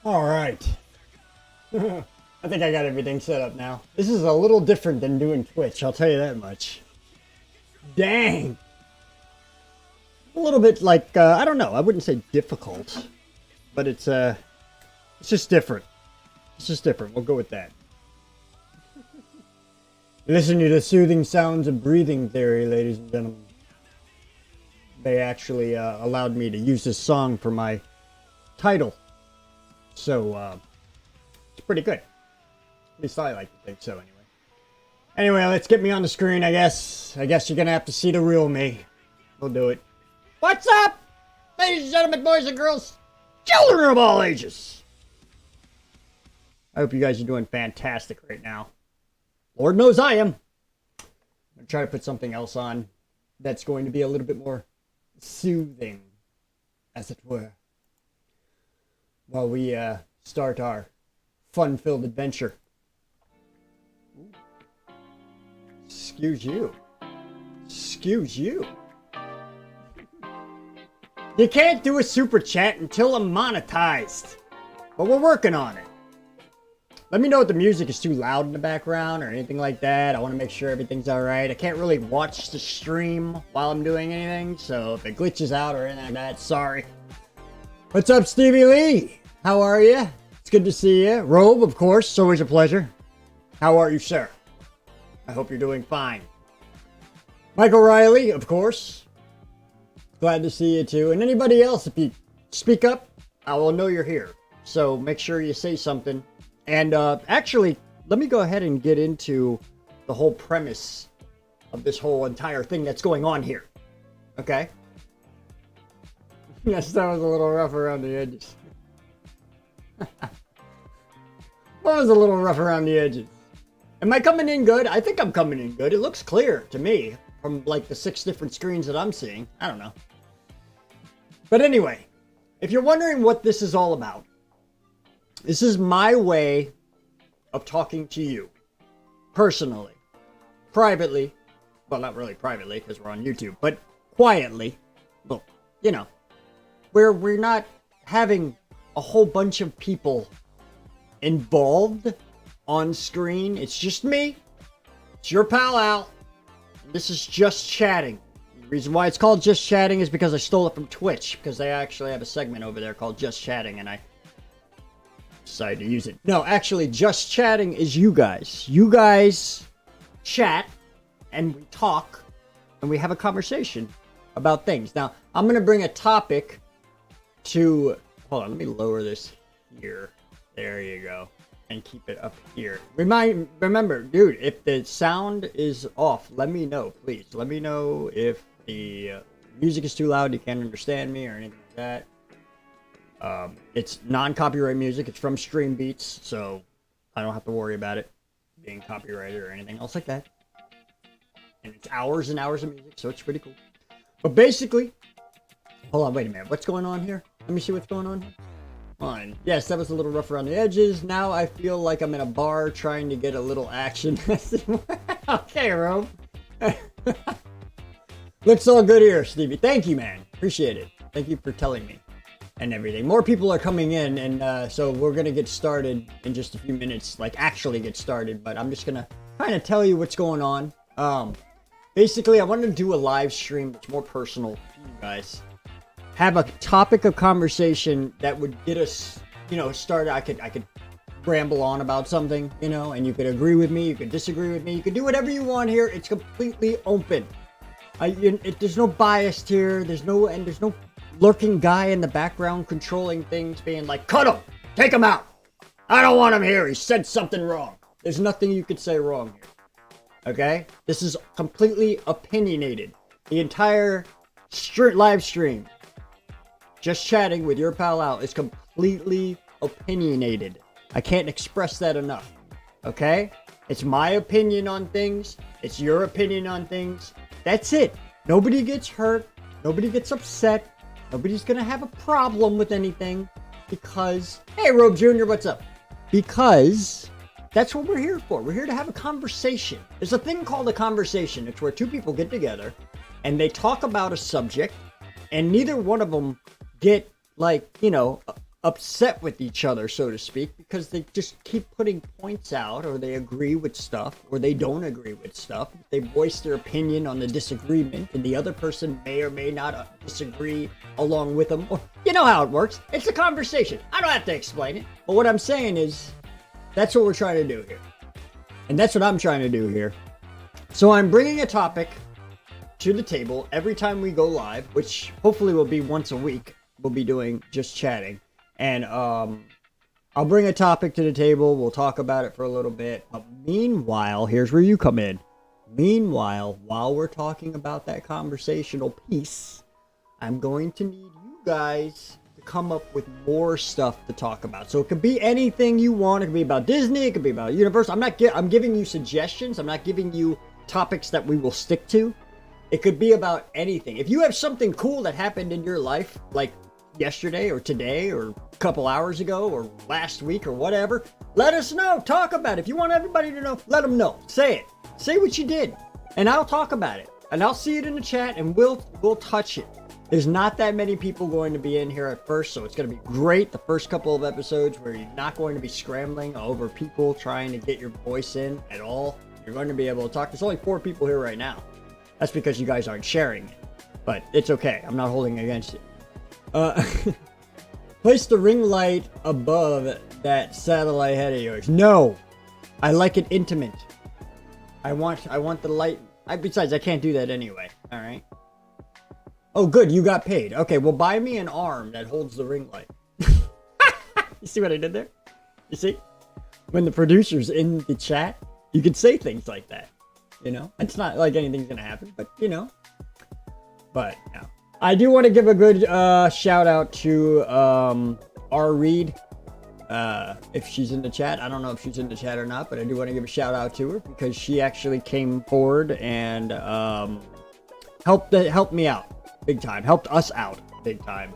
All right. I think I got everything set up now. This is a little different than doing Twitch, I'll tell you that much. Dang. A little bit like, I don't know, I wouldn't say difficult, but it's just different. It's just different, we'll go with that. Listen to the soothing sounds of breathing theory, ladies and gentlemen. They actually allowed me to use this song for my title. So, it's pretty good. At least I like to think so, anyway. Anyway, let's get me on the screen, I guess. I guess you're gonna have to see the real me. We'll do it. What's up, ladies and gentlemen, boys and girls, children of all ages? I hope you guys are doing fantastic right now. Lord knows I am. I'm gonna try to put something else on that's going to be a little bit more soothing, as it were, while we start our fun-filled adventure. Ooh. Excuse you. Excuse you. You can't do a super chat until I'm monetized. But we're working on it. Let me know if the music is too loud in the background or anything like that. I want to make sure everything's alright. I can't really watch the stream while I'm doing anything, so if it glitches out or anything like that, sorry. What's up, Stevie Lee? How are you? It's good to see you. Robe, of course. It's always a pleasure. How are you, sir? I hope you're doing fine. Michael Riley, of course. Glad to see you too. And anybody else, if you speak up, I will know you're here. So make sure you say something. And actually, let me go ahead and get into the whole premise of this whole entire thing that's going on here. Okay? Yes, that was a little rough around the edges. That was a little rough around the edges. Am I coming in good? I think I'm coming in good. It looks clear to me from like the 6 different screens that I'm seeing. I don't know. But anyway, if you're wondering what this is all about, this is my way of talking to you. Personally. Privately. Well, not really privately because we're on YouTube, but quietly. Well, you know. Where we're not having a whole bunch of people involved on screen. It's just me. It's your pal Al. This is just chatting. The reason why it's called Just Chatting is because I stole it from Twitch. Because they actually have a segment over there called Just Chatting, and I decided to use it. No, actually, Just Chatting is you guys. You guys chat, and we talk, and we have a conversation about things. Now, I'm going to bring a topic to... Hold on, let me lower this here. There you go. And keep it up here. Remember, dude, if the sound is off, let me know, please. Let me know if the music is too loud, you can't understand me, or anything like that. It's non-copyright music. It's from Stream Beats, so I don't have to worry about it being copyrighted or anything else like that. And it's hours and hours of music, so it's pretty cool. But basically, hold on, wait a minute. What's going on here? Let me see what's going on here. Fine. Yes, that was a little rough around the edges. Now I feel like I'm in a bar trying to get a little action. Okay, Rome. Looks all good here, Stevie. Thank you, man. Appreciate it. Thank you for telling me and everything. More people are coming in, and so we're going to get started in just a few minutes. Like, actually get started, but I'm just going to kind of tell you what's going on. Basically, I wanted to do a live stream that's more personal to you guys. Have a topic of conversation that would get us, you know, started. I could ramble on about something, you know, and you could agree with me, you could disagree with me, you could do whatever you want here. It's completely open. There's no bias here. There's no lurking guy in the background controlling things, being like, cut him, take him out. I don't want him here. He said something wrong. There's nothing you could say wrong here. Okay? This is completely opinionated. The entire live stream, Just Chatting with your pal Al, is completely opinionated. I can't express that enough. Okay? It's my opinion on things. It's your opinion on things. That's it. Nobody gets hurt. Nobody gets upset. Nobody's gonna have a problem with anything. Because, hey, Robe Jr., what's up? Because that's what we're here for. We're here to have a conversation. There's a thing called a conversation. It's where two people get together and they talk about a subject and neither one of them get, like, you know, upset with each other, so to speak, because they just keep putting points out, or they agree with stuff, or they don't agree with stuff. They voice their opinion on the disagreement, and the other person may or may not disagree along with them. Or, you know how it works. It's a conversation. I don't have to explain it. But what I'm saying is, that's what we're trying to do here. And that's what I'm trying to do here. So I'm bringing a topic to the table every time we go live, which hopefully will be once a week. We'll be doing just chatting. And I'll bring a topic to the table. We'll talk about it for a little bit. But meanwhile, here's where you come in. Meanwhile, while we're talking about that conversational piece, I'm going to need you guys to come up with more stuff to talk about. So it could be anything you want. It could be about Disney. It could be about Universal. I'm giving you suggestions. I'm not giving you topics that we will stick to. It could be about anything. If you have something cool that happened in your life, like yesterday or today or a couple hours ago or last week or whatever, let us know. Talk about it. If you want everybody to know, let them know. Say it. Say what you did, and I'll talk about it, and I'll see it in the chat, and we'll touch it. There's not that many people going to be in here at first, so it's going to be great the first couple of episodes where you're not going to be scrambling over people trying to get your voice in at all. You're going to be able to talk. There's only 4 people here right now. That's because you guys aren't sharing it, but it's okay. I'm not holding it against you. Place the ring light above that satellite head of yours. No, I like it intimate. I want the light. Besides, I can't do that anyway. All right. Oh, good. You got paid. Okay, well, buy me an arm that holds the ring light. You see what I did there? You see? When the producer's in the chat, you can say things like that. You know? It's not like anything's going to happen, but, you know. But, no. I do want to give a good shout out to R. Reed. If she's in the chat. I don't know if she's in the chat or not, but I do want to give a shout out to her because she actually came forward and helped me out big time. Helped us out big time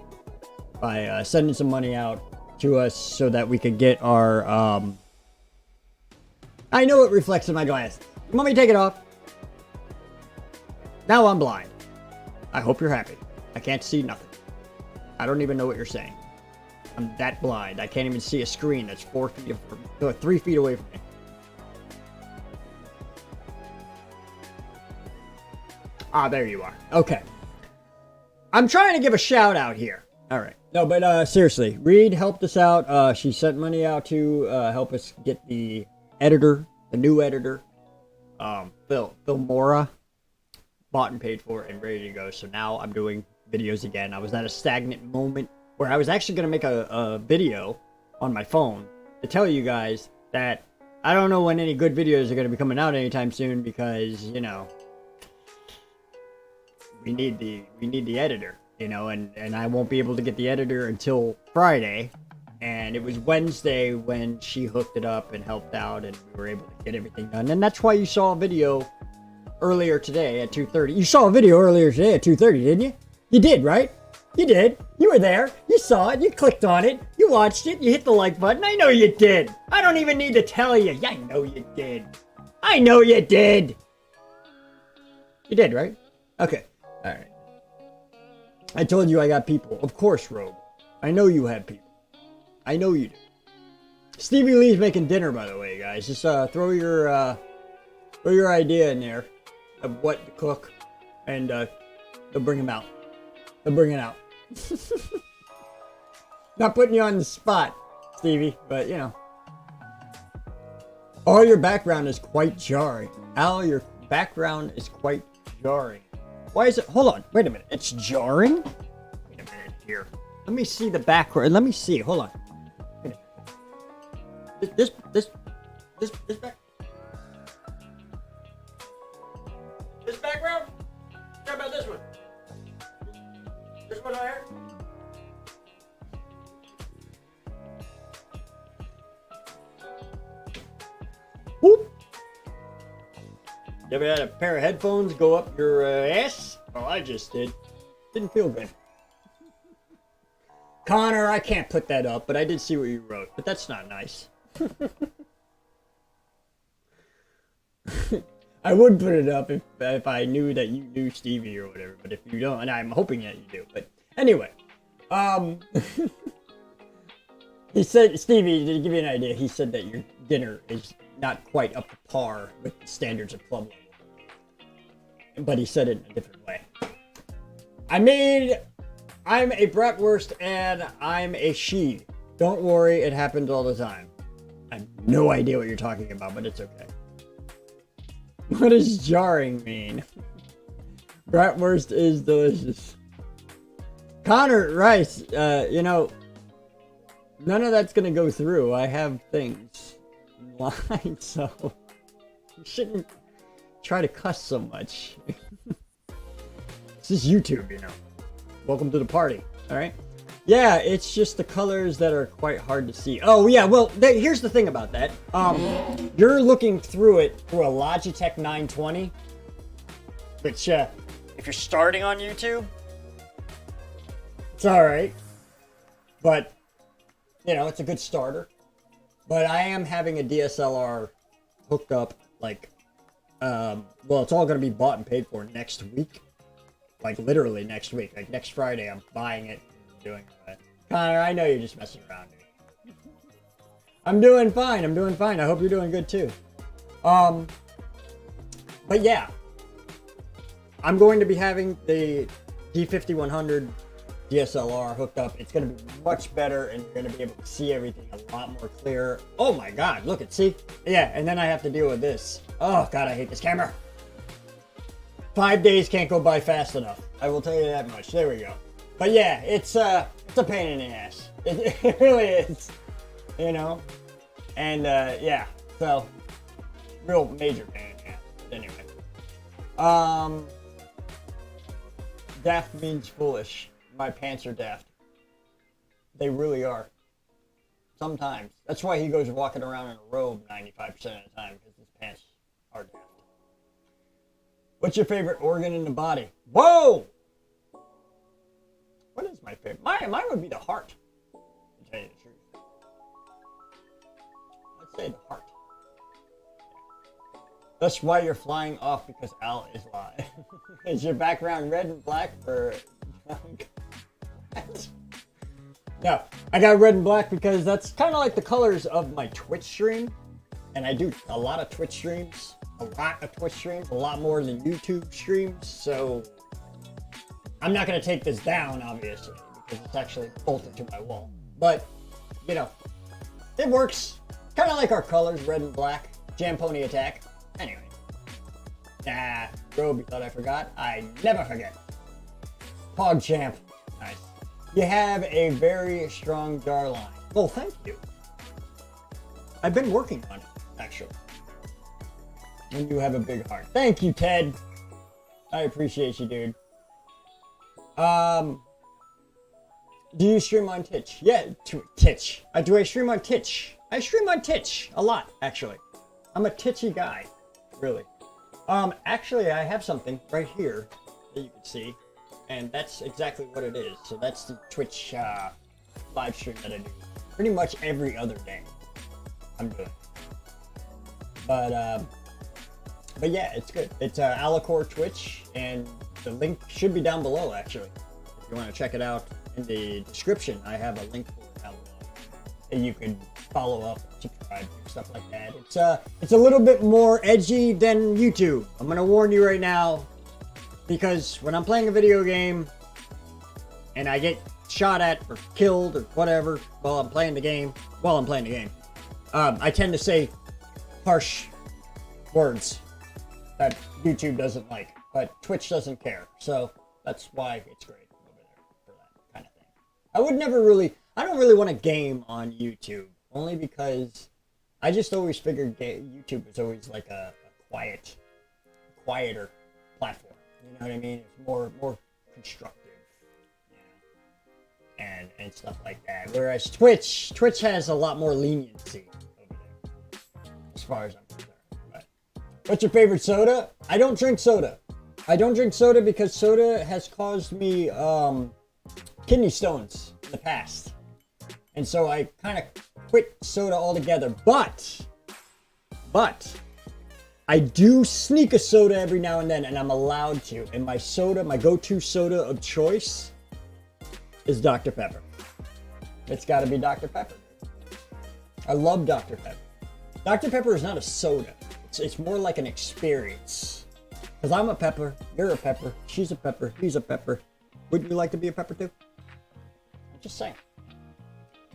by sending some money out to us so that we could get our... I know it reflects in my glasses. You want me to take it off? Now I'm blind. I hope you're happy. I can't see nothing. I don't even know what you're saying. I'm that blind. I can't even see a screen that's 3 feet away from me. Ah, there you are. Okay. I'm trying to give a shout out here. All right. No, but seriously, Reed helped us out. She sent money out to help us get the editor, the new editor, Phil Mora, bought and paid for and ready to go. So now I'm doing videos again. I was at a stagnant moment where I was actually going to make a video on my phone to tell you guys that I don't know when any good videos are going to be coming out anytime soon because, you know, we need the editor, you know, and I won't be able to get the editor until Friday. And it was Wednesday when she hooked it up and helped out and we were able to get everything done. And that's why you saw a video earlier today at 2:30. You saw a video earlier today at 2:30, didn't you? You did, right? You did. You were there. You saw it. You clicked on it. You watched it. You hit the like button. I know you did. I don't even need to tell you. Yeah, I know you did. I know you did. You did, right? Okay. All right. I told you I got people. Of course, Rogue. I know you have people. I know you do. Stevie Lee's making dinner, by the way, guys. Just throw your idea in there of what to cook, and they'll bring him out. They'll bring it out. Not putting you on the spot, Stevie, but you know. Oh, your background is quite jarring. Al, your background is quite jarring. Why is it? Hold on. Wait a minute. It's jarring? Wait a minute here. Let me see the background. Let me see. Hold on. Wait a minute. This back. This background? How about this one? This one right here? Whoop! You ever had a pair of headphones go up your ass? Oh, I just did. Didn't feel good. Connor, I can't put that up, but I did see what you wrote. But that's not nice. I would put it up if I knew that you knew Stevie or whatever, but if you don't, and I'm hoping that you do. But anyway, He said, Stevie, to give you an idea, he said that your dinner is not quite up to par with the standards of club level. But he said it in a different way. I'm a bratwurst and I'm a she. Don't worry, it happens all the time. I have no idea what you're talking about, but it's okay. What does jarring mean? Bratwurst is delicious. Connor Rice, you know, none of that's gonna go through. I have things in line, so you shouldn't try to cuss so much. This is YouTube, you know. Welcome to the party, alright? Yeah, it's just the colors that are quite hard to see. Oh, yeah, well, here's the thing about that. You're looking through it through a Logitech 920, which, if you're starting on YouTube, it's alright. But, you know, it's a good starter. But I am having a DSLR hooked up, like, well, it's all going to be bought and paid for next week. Like, literally next week. Like, next Friday, I'm buying it. Doing that. Connor, I know you're just messing around, dude. I'm doing fine. I'm doing fine. I hope you're doing good too. But yeah, I'm going to be having the D5100 DSLR hooked up. It's going to be much better, and you're going to be able to see everything a lot more clear. Oh my God! Look at see. Yeah, and then I have to deal with this. Oh God, I hate this camera. 5 days can't go by fast enough. I will tell you that much. There we go. But yeah, it's a pain in the ass. It really is, you know? And yeah, so real major pain in the ass. Anyway. Daft means foolish. My pants are daft. They really are. Sometimes. That's why he goes walking around in a robe 95% of the time, because his pants are daft. What's your favorite organ in the body? Whoa! What is my favorite? Mine would be the heart, to tell you the truth. Let's say the heart. Yeah. That's why you're flying off, because Al is live. Is your background red and black for... No, I got red and black because that's kind of like the colors of my Twitch stream. And I do a lot of Twitch streams. A lot more than YouTube streams, so... I'm not going to take this down, obviously, because it's actually bolted to my wall. But, you know, it works. Kind of like our colors, red and black. Jamponi attack. Anyway. Nah, Robe, you thought I forgot? I never forget. PogChamp. Nice. You have a very strong jar line. Well, thank you. I've been working on it, actually. And you have a big heart. Thank you, Ted. I appreciate you, dude. Do you stream on Twitch? Yeah, Twitch. Do I stream on Twitch? I stream on Twitch a lot, actually. I'm a titchy guy, really. Actually, I have something right here that you can see, and that's exactly what it is. So that's the Twitch live stream that I do pretty much every other day. I'm doing. But yeah, it's good. It's Alicore Twitch, and the link should be down below, actually. If you want to check it out in the description, I have a link for it down below. And you can follow up, subscribe, stuff like that. It's a little bit more edgy than YouTube. I'm going to warn you right now, because when I'm playing a video game, and I get shot at or killed or whatever while I'm playing the game, I tend to say harsh words that YouTube doesn't like, but Twitch doesn't care. So that's why it's great over there for that kind of thing. I don't really want to game on YouTube, only because I just always figured YouTube was always like a quieter platform. You know what I mean? It's more constructive, you know, and stuff like that. Whereas Twitch has a lot more leniency over there, as far as I'm concerned. What's your favorite soda? I don't drink soda. I don't drink soda because soda has caused me kidney stones in the past. And so I kind of quit soda altogether. But I do sneak a soda every now and then, and I'm allowed to. And my go-to soda of choice is Dr. Pepper. It's got to be Dr. Pepper. I love Dr. Pepper. Dr. Pepper is not a soda. It's more like an experience. Because I'm a pepper, you're a pepper, she's a pepper, he's a pepper. Wouldn't you like to be a pepper too? I'm just saying.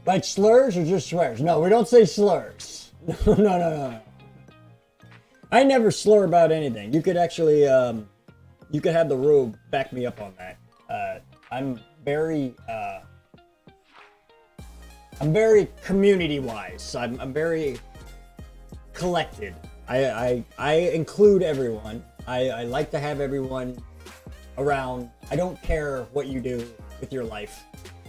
Like slurs or just swears? No, we don't say slurs. No. I never slur about anything. You could actually, you could have the robe back me up on that. I'm very community-wise. I'm very collected. I include everyone. I like to have everyone around. I don't care what you do with your life.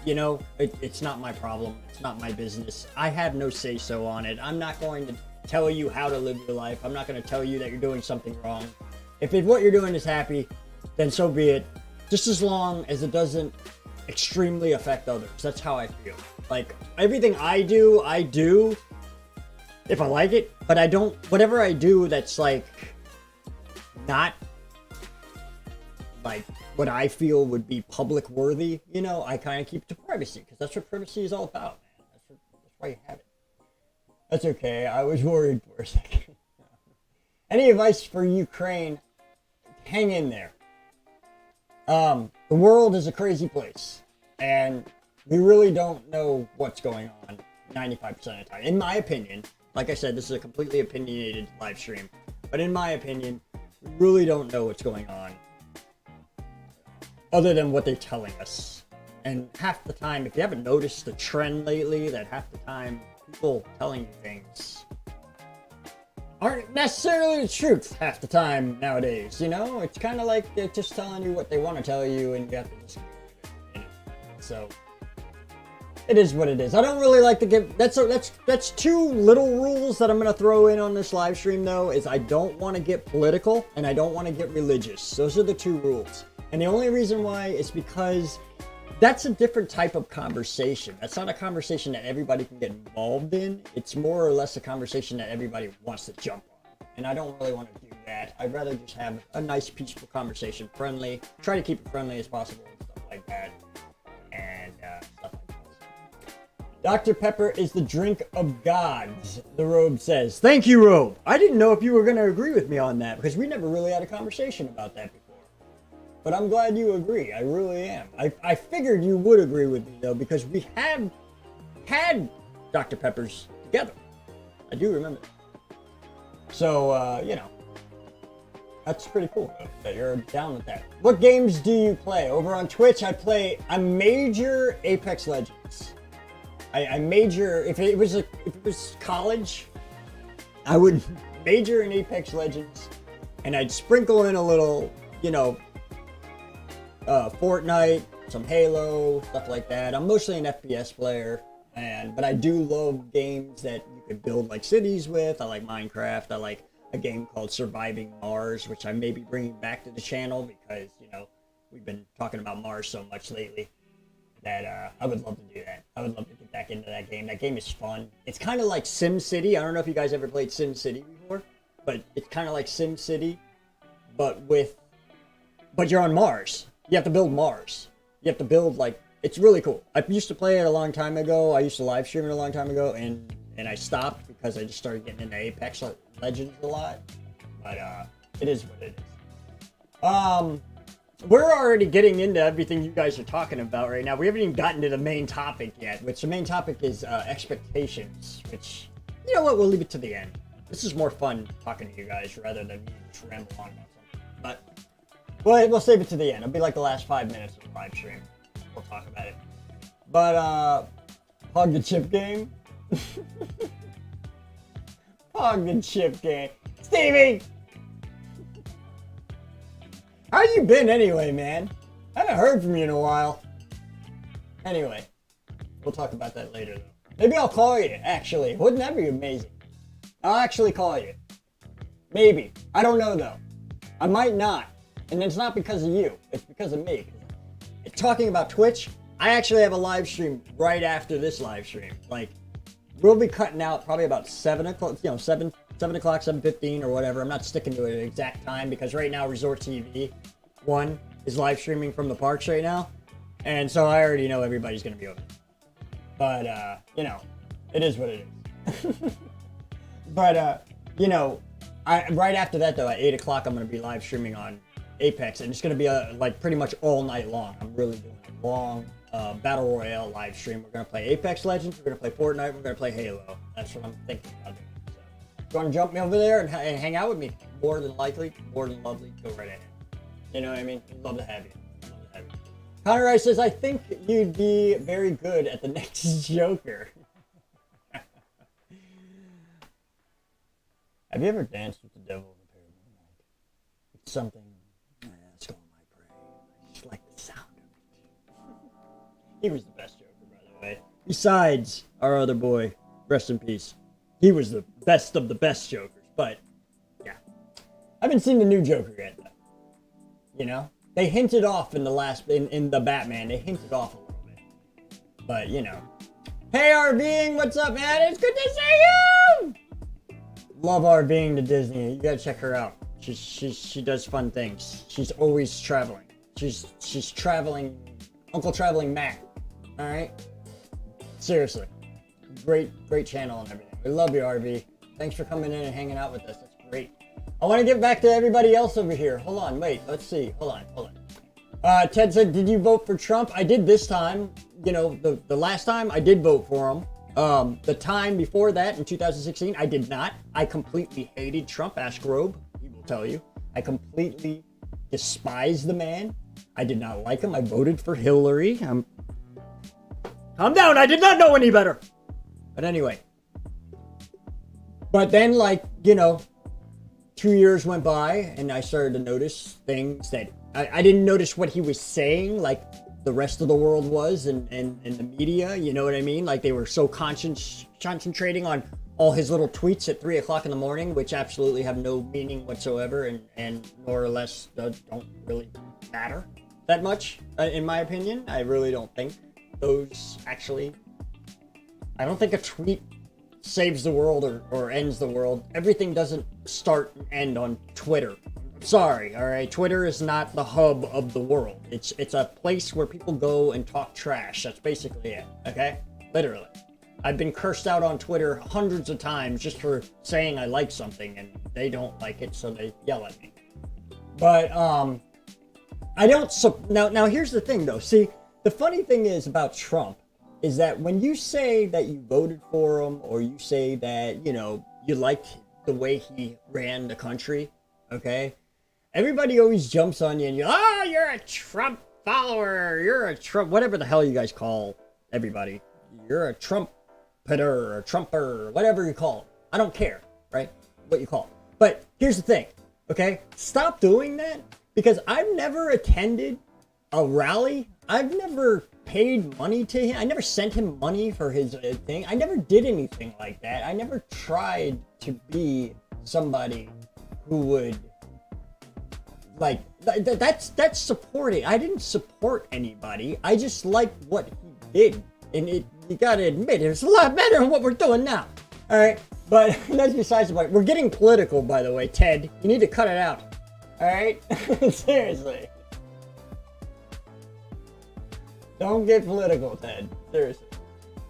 You know, it's not my problem. It's not my business. I have no say-so on it. I'm not going to tell you how to live your life. I'm not going to tell you that you're doing something wrong. If what you're doing is happy, then so be it. Just as long as it doesn't extremely affect others. That's how I feel. Like, everything I do if I like it, but I don't, whatever I do that's like, not like what I feel would be public worthy, you know, I kind of keep it to privacy, because that's what privacy is all about, man. That's why you have it. That's okay, I was worried for a second. Any advice for Ukraine? Hang in there. The world is a crazy place, and we really don't know what's going on 95% of the time. In my opinion, like I said, this is a completely opinionated live stream, but in my opinion, we really don't know what's going on other than what they're telling us. And half the time, if you haven't noticed the trend lately, that half the time people telling you things aren't necessarily the truth half the time nowadays, you know? It's kind of like they're just telling you what they want to tell you, and you have to just agree with it, you know? So it is what it is. I don't really like to give, that's two little rules that I'm going to throw in on this live stream though, is I don't want to get political and I don't want to get religious. Those are the two rules. And the only reason why is because that's a different type of conversation. That's not a conversation that everybody can get involved in. It's more or less a conversation that everybody wants to jump on. And I don't really want to do that. I'd rather just have a nice, peaceful conversation, friendly. Try to keep it friendly as possible and stuff like that. And stuff like that. Dr. Pepper is the drink of gods, the Robe says. Thank you, Robe. I didn't know if you were going to agree with me on that, because we never really had a conversation about that before. But I'm glad you agree. I really am. I figured you would agree with me, though, because we have had Dr. Peppers together. I do remember that. So, you know, that's pretty cool, though, that you're down with that. What games do you play? Over on Twitch, I major Apex Legends. I major, if it was college, I would major in Apex Legends, and I'd sprinkle in a little, you know, Fortnite, some Halo, stuff like that. I'm mostly an FPS player, but I do love games that you could build like cities with. I like Minecraft. I like a game called Surviving Mars, which I may be bringing back to the channel because, you know, we've been talking about Mars so much lately that I would love to do that. I would love to get back into that game. That game is fun. It's kind of like SimCity. I don't know if you guys ever played SimCity before, but it's kind of like SimCity, but you're on Mars. You have to build Mars. You have to build, like, it's really cool. I used to play it a long time ago. I used to live stream it a long time ago, and I stopped because I just started getting into Apex Legends a lot. But it is what it is. We're already getting into everything you guys are talking about right now. We haven't even gotten to the main topic yet, which the main topic is expectations, which, you know what, we'll leave it to the end. This is more fun talking to you guys rather than me just rambling on about something. But we'll save it to the end. It'll be like the last 5 minutes of the live stream. We'll talk about it. But, Hog the Chip game. Hog the Chip game. Stevie! How you been anyway, man? I haven't heard from you in a while. Anyway, we'll talk about that later, though. Maybe I'll call you, actually. Wouldn't that be amazing? I'll actually call you. Maybe. I don't know, though. I might not. And it's not because of you. It's because of me. Talking about Twitch, I actually have a live stream right after this live stream. Like, we'll be cutting out probably about 7 o'clock, you know, 7 o'clock, 7:15 or whatever. I'm not sticking to an exact time because right now Resort TV 1 is live streaming from the parks right now. And so I already know everybody's going to be over. But, you know, it is what it is. But you know, right after that though, at 8 o'clock, I'm gonna be live streaming on Apex, and it's gonna be like pretty much all night long. I'm really doing a long battle royale live stream. We're gonna play Apex Legends, we're gonna play Fortnite, we're gonna play Halo. That's what I'm thinking about doing. So, if you want to jump me over there and hang out with me, more than likely, more than lovely, go right ahead. You know what I mean? Love to have you. Love to have you. Connor Rice says, I think you'd be very good at the next Joker. Have you ever danced with the devil in a pair of moonlight? It's something that's going my brain. I just like the sound of it. He was the best Joker, by the way. Besides our other boy, rest in peace. He was the best of the best Jokers, but yeah. I haven't seen the new Joker yet, though. You know? They hinted off in the last, in the Batman, they hinted off a little bit. But, you know. Hey, RVing, what's up, man? It's good to see you! Love RVing to Disney. You gotta check her out. She does fun things. She's always traveling. She's traveling, Uncle Traveling Mac. All right. Seriously, great channel and everything. We love you, RV. Thanks for coming in and hanging out with us. That's great. I want to get back to everybody else over here. Hold on, wait. Let's see. Hold on. Ted said, "Did you vote for Trump?" I did this time. You know, the last time I did vote for him. The time before that, in 2016, I did not. I completely hated Trump. Ask Robe, he will tell you. I completely despised the man. I did not like him. I voted for Hillary. Calm down, I did not know any better. But anyway. But then, like, you know, 2 years went by, and I started to notice things that I didn't notice what he was saying, like the rest of the world was, and the media, you know what I mean? Like, they were so concentrating on all his little tweets at 3 o'clock in the morning, which absolutely have no meaning whatsoever, and more or less don't really matter that much, in my opinion. I really don't think those actually, I don't think a tweet saves the world or ends the world. Everything doesn't start and end on Twitter. Sorry, all right? Twitter is not the hub of the world. It's a place where people go and talk trash. That's basically it, okay? Literally. I've been cursed out on Twitter hundreds of times just for saying I like something, and they don't like it, so they yell at me. But, I don't... Now, here's the thing, though. See, the funny thing is about Trump is that when you say that you voted for him, or you say that, you know, you liked the way he ran the country, okay? Everybody always jumps on you and you're a Trump follower. You're a Trump, whatever the hell you guys call everybody. You're a Trumpeter or Trumper, whatever you call them. I don't care, right? What you call them. But here's the thing, okay? Stop doing that, because I've never attended a rally. I've never paid money to him. I never sent him money for his thing. I never did anything like that. I never tried to be somebody who would, like, that's supporting. I didn't support anybody. I just liked what he did. And you gotta admit, it's a lot better than what we're doing now. All right, but that's besides the point. We're getting political, by the way, Ted. You need to cut it out. All right? Seriously. Don't get political, Ted. Seriously.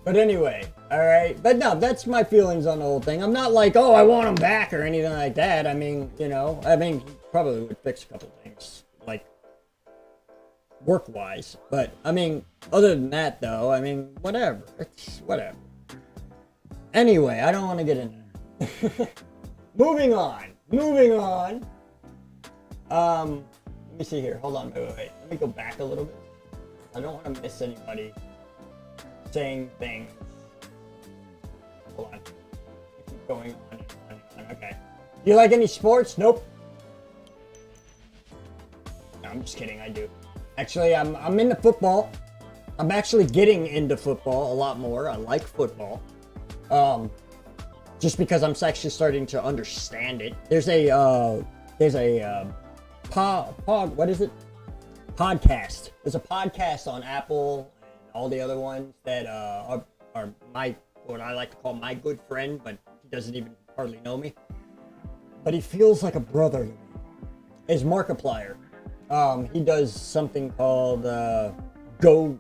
But anyway, all right. But no, that's my feelings on the whole thing. I'm not like, oh, I want him back or anything like that. I mean, you know, he probably would fix a couple things, like work-wise. But I mean, other than that, though, I mean, whatever. It's whatever. Anyway, I don't want to get in there. Moving on. Let me see here. Hold on. Wait. Let me go back a little bit. I don't want to miss anybody saying things. Hold on. I keep going on. Okay. Do you like any sports? Nope. No, I'm just kidding. I do. Actually, I'm into football. I'm actually getting into football a lot more. I like football. Just because I'm actually starting to understand it. There's a what is it? Podcast. There's a podcast on Apple and all the other ones that are my, what I like to call my good friend, but he doesn't even hardly know me. But he feels like a brother to me. Is Markiplier. He does something called Go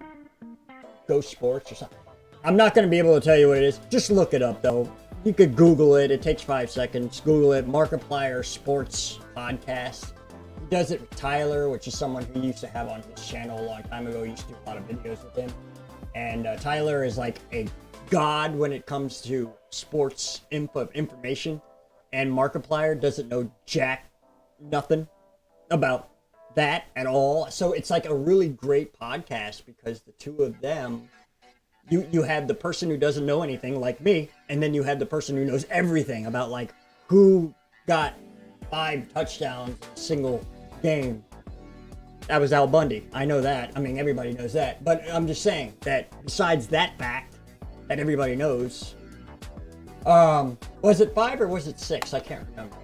Sports or something. I'm not going to be able to tell you what it is. Just look it up, though. You could Google it. It takes 5 seconds. Google it. Markiplier Sports Podcast. He does it with Tyler, which is someone who used to have on his channel a long time ago. He used to do a lot of videos with him. And Tyler is like a god when it comes to sports information. And Markiplier doesn't know nothing about that at all. So it's like a really great podcast because the two of them, you have the person who doesn't know anything like me, and then you have the person who knows everything about like who got 5 touchdowns in a single game. That was Al Bundy. I know that. I mean, everybody knows that. But I'm just saying that besides that fact that everybody knows, was it 5 or was it 6? I can't remember.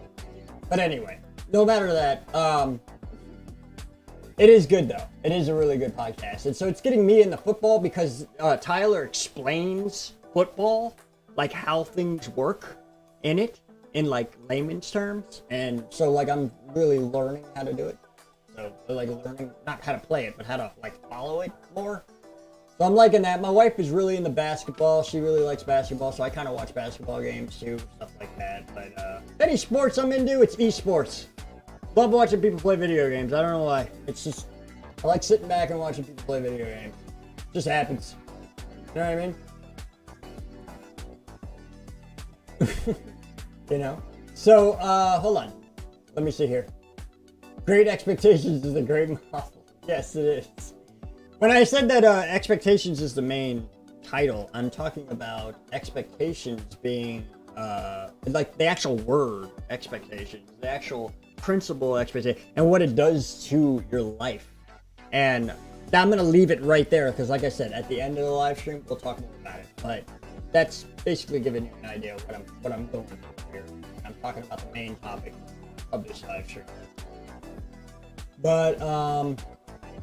But anyway, no matter that, it is good though. It is a really good podcast. And so it's getting me into football because Tyler explains football, like how things work in it, in like layman's terms. And so like I'm really learning how to do it. So like learning, not how to play it, but how to like follow it more. So I'm liking that. My wife is really into basketball. She really likes basketball, so I kind of watch basketball games too, stuff like that. But any sports I'm into, it's esports. Love watching people play video games. I don't know why. It's just, I like sitting back and watching people play video games. It just happens. You know what I mean? You know? So, hold on. Let me see here. Great Expectations is a great model. Yes, it is. When I said that Expectations is the main title, I'm talking about expectations being, like the actual word expectations, the actual principle expectation, and what it does to your life. And I'm going to leave it right there because, like I said, at the end of the live stream, we'll talk more about it. But that's basically giving you an idea of what I'm going through here. I'm talking about the main topic of this live stream. But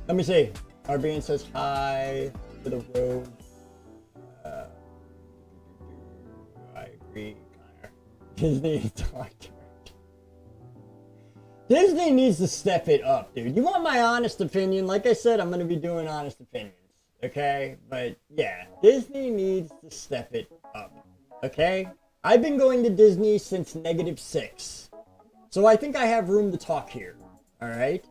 let me see. Arbian says hi to the road. I agree, Connor. Disney talked. Disney needs to step it up, dude. You want my honest opinion? Like I said, I'm going to be doing honest opinions, okay? But yeah, Disney needs to step it up, okay? I've been going to Disney since -6. So I think I have room to talk here, all right?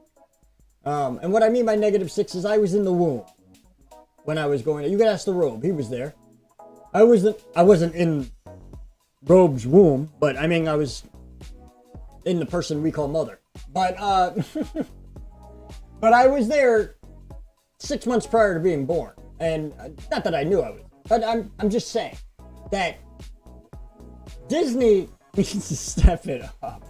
And what I mean by -6 is I was in the womb when I was going. You could ask the Robe. He was there. I wasn't in Robe's womb, but I mean I was in the person we call mother. But but I was there 6 months prior to being born, and not that I knew I was, but I'm just saying that Disney needs to step it up.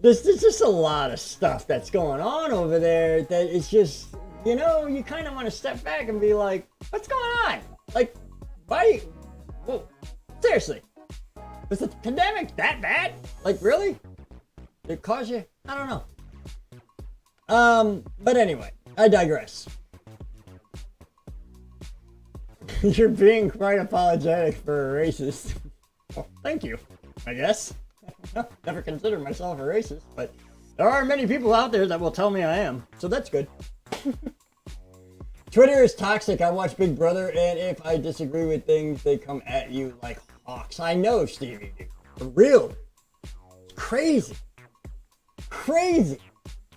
There's just a lot of stuff that's going on over there that it's just, you know, you kind of want to step back and be like, what's going on? Like, why? Whoa, seriously, was the pandemic that bad? Like, really? Did it cause you? I don't know. But anyway, I digress. You're being quite apologetic for a racist. Well, thank you, I guess. Never considered myself a racist, but there are many people out there that will tell me I am, so that's good. Twitter is toxic. I watch Big Brother, and if I disagree with things, they come at you like hawks. I know, Stevie, dude. For real. It's crazy. Crazy.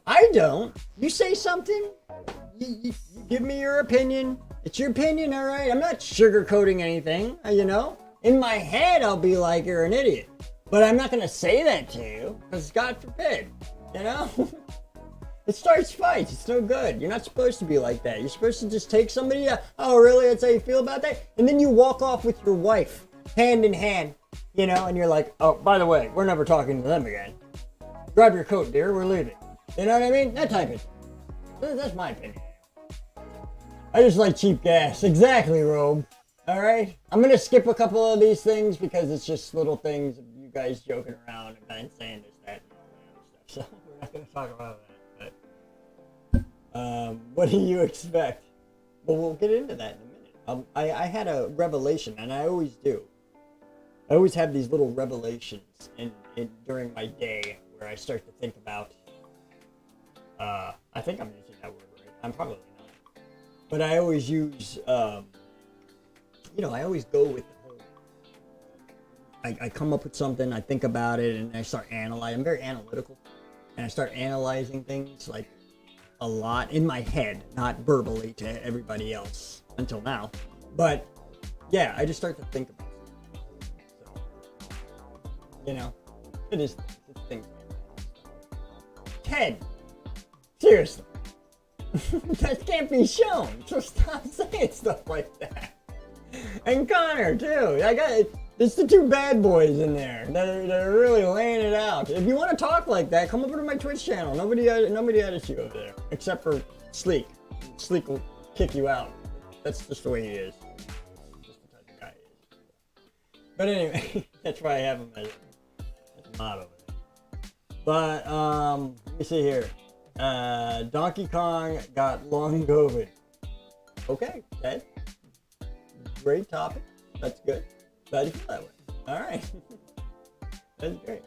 I don't. You say something, you give me your opinion. It's your opinion, all right? I'm not sugarcoating anything, you know? In my head, I'll be like, you're an idiot. But I'm not going to say that to you, because God forbid, you know? It starts fights. It's no good. You're not supposed to be like that. You're supposed to just take somebody, oh, really? That's how you feel about that? And then you walk off with your wife, hand in hand, you know? And you're like, oh, by the way, we're never talking to them again. Grab your coat, dear. We're leaving. You know what I mean? That type of thing. That's my opinion. I just like cheap gas. Exactly, Robe. All right? I'm going to skip a couple of these things because it's just little things of you guys joking around and saying this, that, and all that other stuff. So we're not going to talk about that. But what do you expect? Well, we'll get into that in a minute. I had a revelation, and I always do. I always have these little revelations during my day where I start to think about, I think I'm using that word right. I'm probably not. But I always use you know, I always go with the whole. I come up with something, I think about it, and I start analyzing. I'm very analytical, and I start analyzing things like a lot in my head, not verbally to everybody else until now. But yeah, I just start to think about it. So, you know, it's things. Ted, seriously, that can't be shown. So stop saying stuff like that. And Connor too. I got it. It's the two bad boys in there that are really laying it out. If you want to talk like that, come over to my Twitch channel. Nobody edits you over there, except for Sleek. Sleek will kick you out. That's just the way he is. Just the type of guy he is. But anyway, that's why I have him as a mod over there. But let me see here. Donkey Kong got long COVID. Okay, Ted. Great topic. That's good. Glad you feel that way. All right. That's great.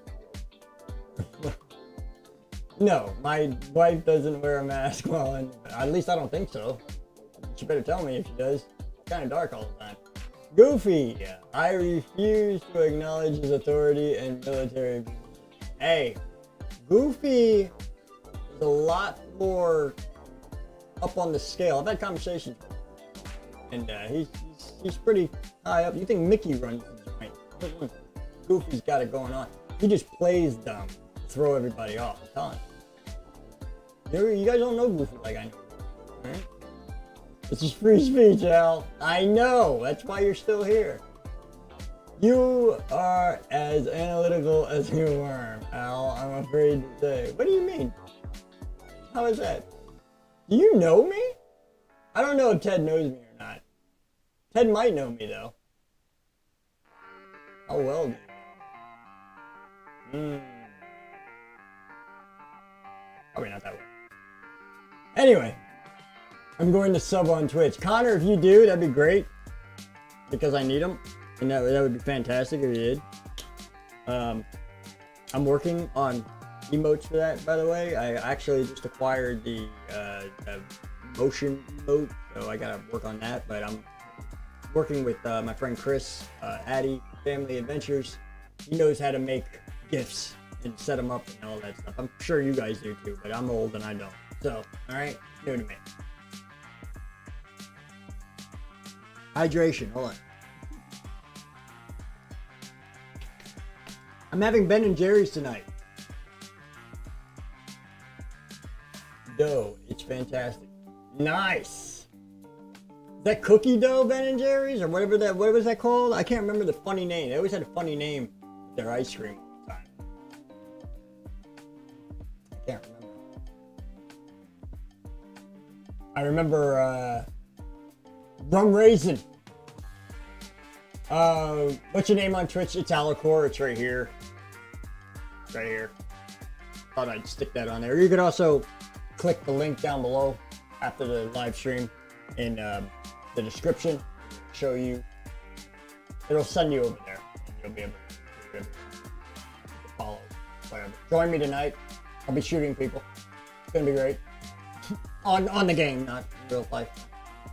No, my wife doesn't wear a mask while in, at least I don't think so. She better tell me if she does. It's kind of dark all the time. Goofy. I refuse to acknowledge his authority and military. Hey, Goofy is a lot more up on the scale. I've had conversations with him, and he's pretty high up. You think Mickey runs the joint? Goofy's got it going on. He just plays dumb, throw everybody off. I'm telling you. You guys don't know Goofy like I know. Right? This is free speech, Al. I know. That's why you're still here. You are as analytical as a worm, Al. I'm afraid to say. What do you mean? How is that? Do you know me? I don't know if Ted knows me or not. Ted might know me though. How well do you know? Probably not that well. Anyway, I'm going to sub on Twitch. Connor, if you do, that'd be great. Because I need them. And that would be fantastic if you did. I'm working on emotes for that, by the way. I actually just acquired the motion emote, so I gotta work on that. But I'm working with my friend Chris, Addy Family Adventures. He knows how to make GIFs and set them up and all that stuff. I'm sure you guys do too, but I'm old and I don't. So, alright, new to me. Hydration, hold on. I'm having Ben & Jerry's tonight. Dough, it's fantastic. Nice! Is that cookie dough, Ben & Jerry's? Or whatever that, what was that called? I can't remember the funny name. They always had a funny name with their ice cream all the time. I can't remember. I remember, Rum Raisin. What's your name on Twitch? It's Alacor. It's right here. It's right here. Thought I'd stick that on there. You could also click the link down below after the live stream in the description. Show you. It'll send you over there, and you'll be able to follow. Whatever. Join me tonight. I'll be shooting people. It's gonna be great. on the game, not in real life.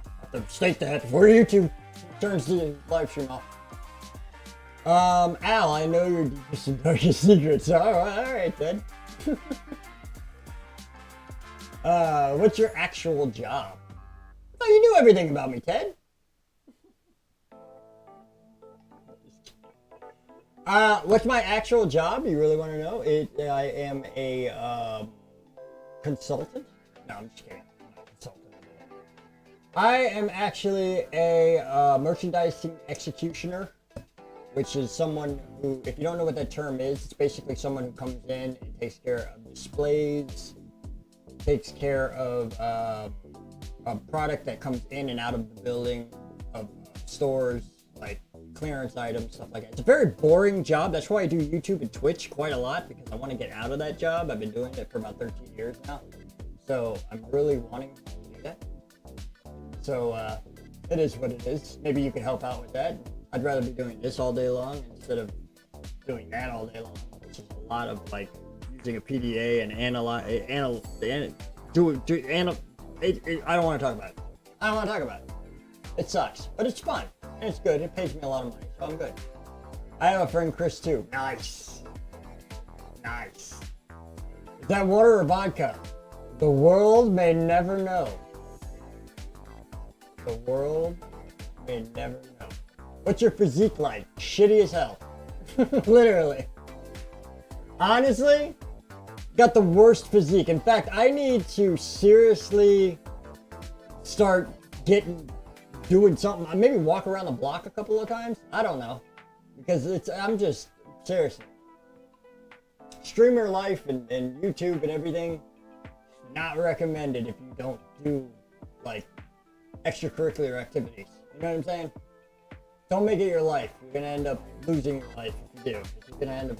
I have to state that before YouTube turns the live stream off. Al, I know your deepest and darkest secrets. Alright then. What's your actual job? Oh, you knew everything about me, Ted. What's my actual job? You really want to know? I am a consultant. No, I'm just kidding. I'm not a consultant. I am actually a merchandising executioner, which is someone who, if you don't know what that term is, it's basically someone who comes in and takes care of displays, takes care of a product that comes in and out of the building, of stores, like clearance items, stuff like that. It's a very boring job. That's why I do YouTube and Twitch quite a lot, because I want to get out of that job. I've been doing it for about 13 years now. So I'm really wanting to do that. So it is what it is. Maybe you could help out with that. I'd rather be doing this all day long instead of doing that all day long, which is a lot of like using a PDA and I don't want to talk about it. I don't want to talk about it. It sucks, but it's fun. It's good. It pays me a lot of money, so I'm good. I have a friend, Chris, too. Nice. Nice. Is that water or vodka? The world may never know. The world may never know. What's your physique like? Shitty as hell. Literally. Honestly, got the worst physique. In fact, I need to seriously start doing something. Maybe walk around the block a couple of times. I don't know. Because I'm just, seriously. Streamer life and YouTube and everything, not recommended if you don't do, like, extracurricular activities. You know what I'm saying? Don't make it your life. You're going to end up losing your life if you do. You're going to end up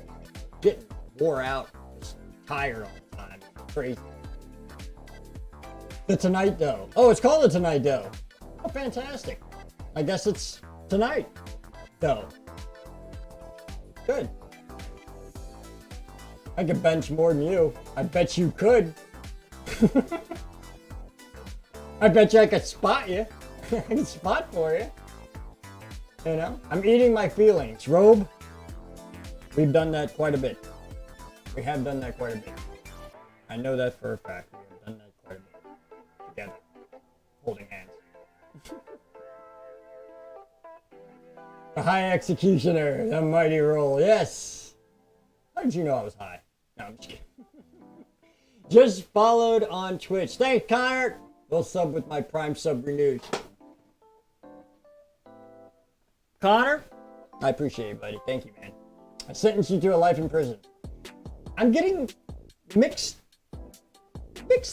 getting wore out, just tired all the time. Crazy. The Tonight Dough. Oh, it's called the Tonight Dough. Oh, fantastic. I guess it's tonight dough. Good. I could bench more than you. I bet you could. I bet you I could spot you. I can spot for you. You know? I'm eating my feelings. Robe, we've done that quite a bit. We have done that quite a bit. I know that for a fact. We have done that quite a bit. Together. Holding hands. The High Executioner. The Mighty Roll. Yes. How did you know I was high? No, I'm just kidding. Just followed on Twitch. Thanks, Connor. We'll sub with my Prime sub renewed. Connor, I appreciate you, buddy. Thank you, man. I sentenced you to a life in prison. I'm getting mixed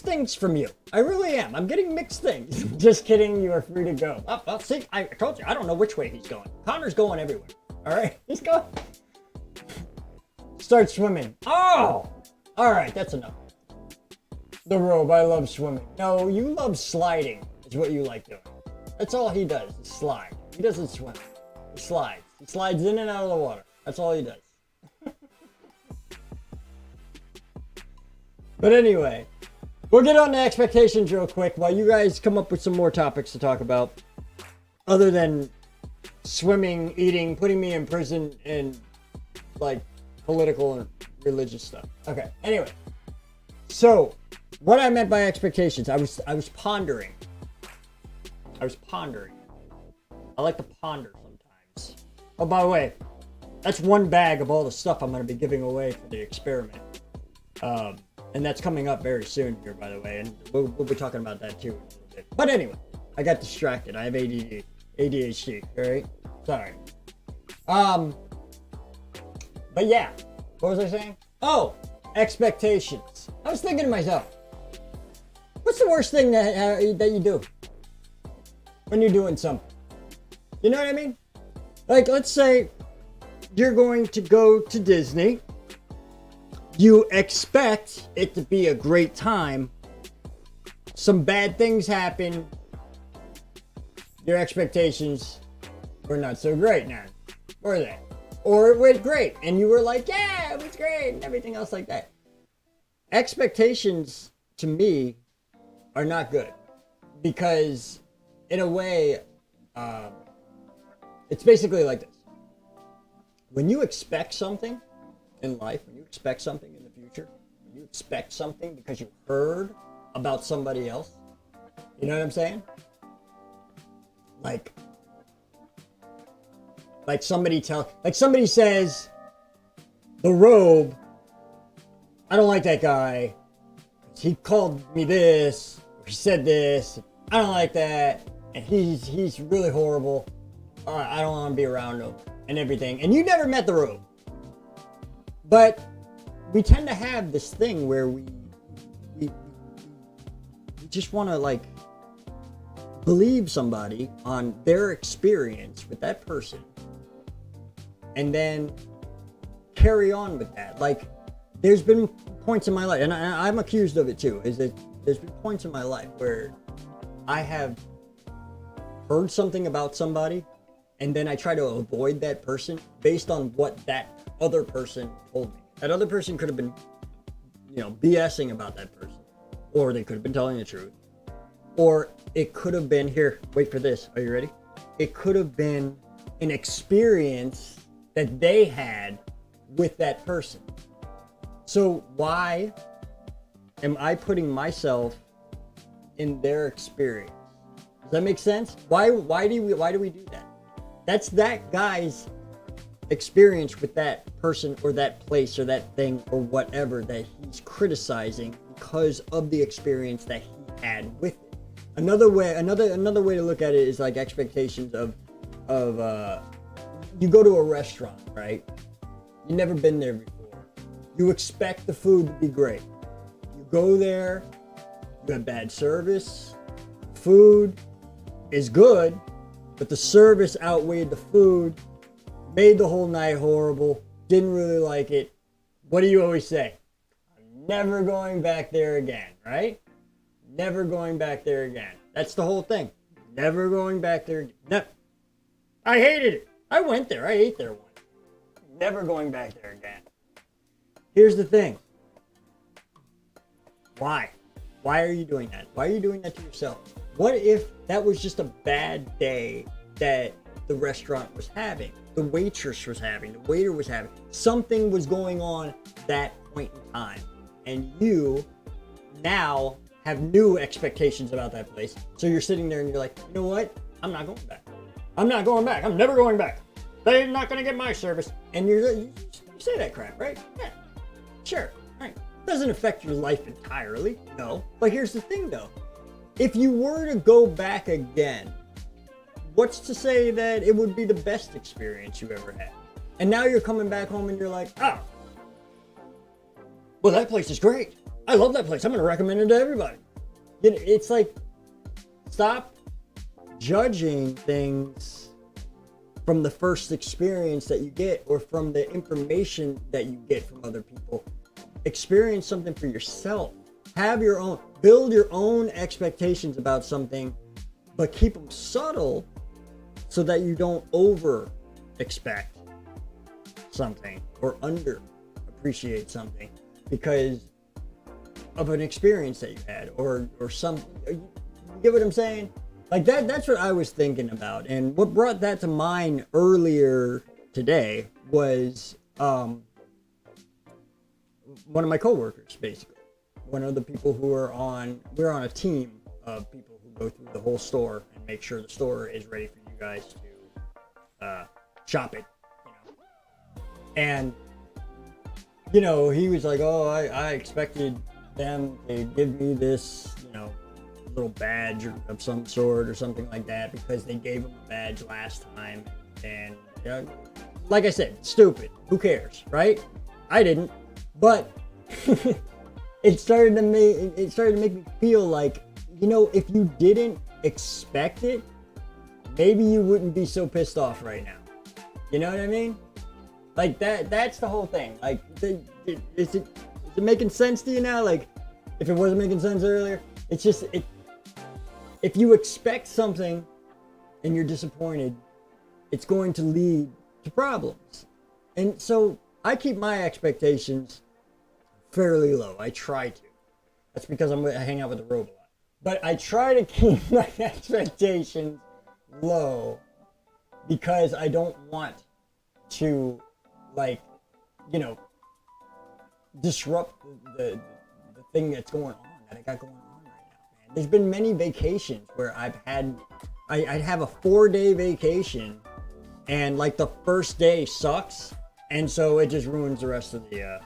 things from you. I really am. I'm getting mixed things. Just kidding. You are free to go. Oh, see, I told you. I don't know which way he's going. Connor's going everywhere. All right, he's going. Start swimming. Oh, all right. That's enough. The Robe. I love swimming. No, you love sliding. Is what you like doing. That's all he does. Is slide. He doesn't swim. He slides. He slides in and out of the water. That's all he does. But anyway, we'll get on to expectations real quick while you guys come up with some more topics to talk about. Other than swimming, eating, putting me in prison, and like political and religious stuff. Okay, anyway. So, what I meant by expectations, I was pondering. I like to ponder sometimes. Oh, by the way, that's one bag of all the stuff I'm going to be giving away for the experiment. And that's coming up very soon here, by the way. And we'll be talking about that too in a little bit. But anyway, I got distracted. I have ADHD, all right? Sorry. But yeah, what was I saying? Oh, expectations. I was thinking to myself, what's the worst thing that you do when you're doing something? You know what I mean? Like, let's say you're going to go to Disney. You expect it to be a great time. Some bad things happen. Your expectations were not so great now, were they? Or it went great, and you were like, yeah, it was great, and everything else like that. Expectations, to me, are not good. Because, in a way, it's basically like this. When you expect something in life, when you expect something in the future, when you expect something because you heard about somebody else, you know what I'm saying? Like somebody says, The Robe, I don't like that guy. He called me this, or he said this, I don't like that, and he's really horrible. I don't want to be around him and everything. And you never met The Robe. But we tend to have this thing where we just want to, like, believe somebody on their experience with that person and then carry on with that. Like, there's been points in my life, and I'm accused of it too, is that there's been points in my life where I have heard something about somebody and then I try to avoid that person based on what that other person told me. That other person could have been, BSing about that person. Or they could have been telling the truth. Or it could have been, here, wait for this. Are you ready? it could have been an experience that they had with that person. So why am I putting myself in their experience? Does that make sense? Why do we do that? That's that guy's experience with that person or that place or that thing or whatever that he's criticizing because of the experience that he had with it. Another way to look at it is like expectations of you go to a restaurant, right? You've never been there before. You expect the food to be great. You go there, you have bad service, food is good, but the service outweighed the food, made the whole night horrible, didn't really like it. What do you always say? I'm never going back there again, right? Never going back there again. That's the whole thing. Never going back there again. No. I hated it. I went there. I ate there once. Never going back there again. Here's the thing. Why? Why are you doing that? Why are you doing that to yourself? What if that was just a bad day that the restaurant was having, the waitress was having, the waiter was having? Something was going on that point in time, and you now have new expectations about that place. So you're sitting there and you're like, you know what? I'm not going back. I'm not going back. I'm never going back. They're not going to get my service. And you say that crap, right? Yeah, sure. Right. Doesn't affect your life entirely, no. But here's the thing, though. If you were to go back again, what's to say that it would be the best experience you ever had? And now you're coming back home and you're like, oh, well, that place is great. I love that place. I'm going to recommend it to everybody. It's like, stop judging things from the first experience that you get or from the information that you get from other people. Experience something for yourself. Have your own, build your own expectations about something, but keep them subtle so that you don't over expect something or under appreciate something because of an experience that you had or something. You get what I'm saying? Like that's what I was thinking about. And what brought that to mind earlier today was one of my coworkers, basically. One of the people who we're on a team of people who go through the whole store and make sure the store is ready for you guys to shop it. And he was like, oh, I expected them to give me this, little badge of some sort or something like that because they gave him a badge last time. And like I said, stupid. Who cares, right? I didn't, but it started to make me feel like, if you didn't expect it, maybe you wouldn't be so pissed off right now. You know what I mean? Like that's the whole thing. Like, is it making sense to you now? Like, if it wasn't making sense earlier, it's just, if you expect something and you're disappointed, it's going to lead to problems. And so I keep my expectations fairly low. I try to. That's because I hang out with the robot. But I try to keep my expectations low because I don't want to, disrupt the thing that's going on, that I got going on right now, man. There's been many vacations where I'd have a 4-day vacation and the first day sucks. And so it just ruins the rest of the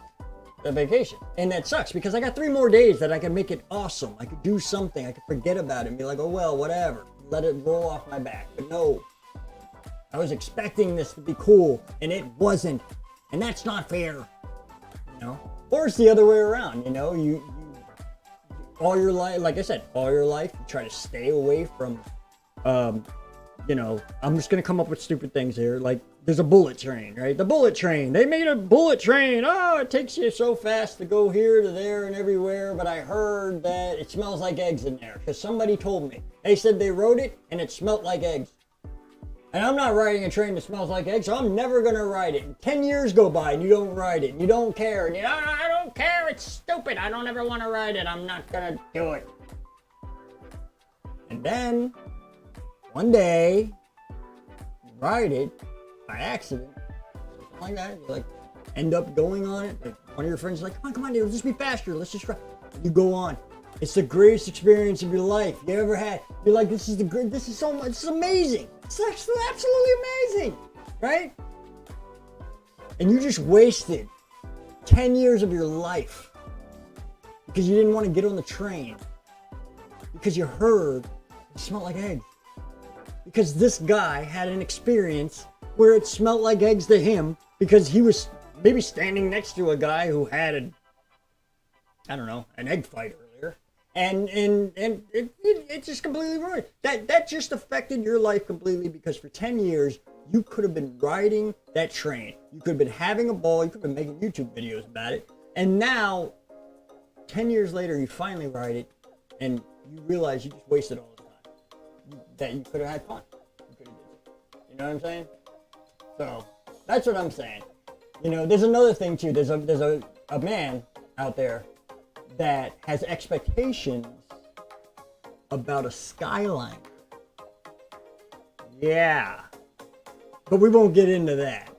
vacation. And that sucks because I got 3 more days that I can make it awesome. I could do something. I could forget about it and be like, oh, well, whatever. Let it roll off my back. But no, I was expecting this to be cool and it wasn't. And that's not fair, Or it's the other way around, you all your life, like I said, all your life, you try to stay away from, I'm just going to come up with stupid things here. Like, there's a bullet train, right? The bullet train. They made a bullet train. Oh, it takes you so fast to go here to there and everywhere. But I heard that it smells like eggs in there because somebody told me. They said they rode it and it smelled like eggs. And I'm not riding a train that smells like eggs, so I'm never going to ride it. And 10 years go by and you don't ride it and you don't care. And I don't care. It's stupid. I don't ever want to ride it. I'm not going to do it. And then one day ride it by accident, something like that, you like end up going on it. Like one of your friends is like, come on, dude, let's just be faster. Let's just try. You go on. It's the greatest experience of your life you ever had. You're like, this is so much, this is amazing. It's absolutely amazing, right? And you just wasted 10 years of your life because you didn't want to get on the train because you heard it smelled like eggs. Because this guy had an experience where it smelled like eggs to him because he was maybe standing next to a guy who had an egg fight earlier. And it just completely ruined. That just affected your life completely because for 10 years, you could have been riding that train. You could have been having a ball. You could have been making YouTube videos about it. And now, 10 years later, you finally ride it and you realize you just wasted all the time. That you could have had fun. You could have did it. You know what I'm saying? So, that's what I'm saying. You know, there's another thing too. There's a man out there that has expectations about a Skyline. Yeah. But we won't get into that.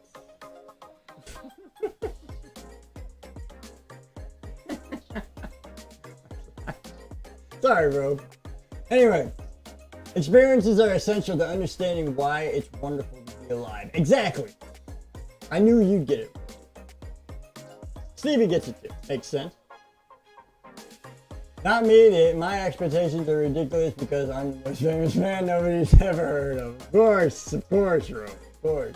Sorry, Rob. Anyway, experiences are essential to understanding why it's wonderful to be alive. Exactly. I knew you'd get it. Stevie gets it too. Makes sense. Not me, my expectations are ridiculous because I'm the most famous man nobody's ever heard of. Of course, Ro. Of course.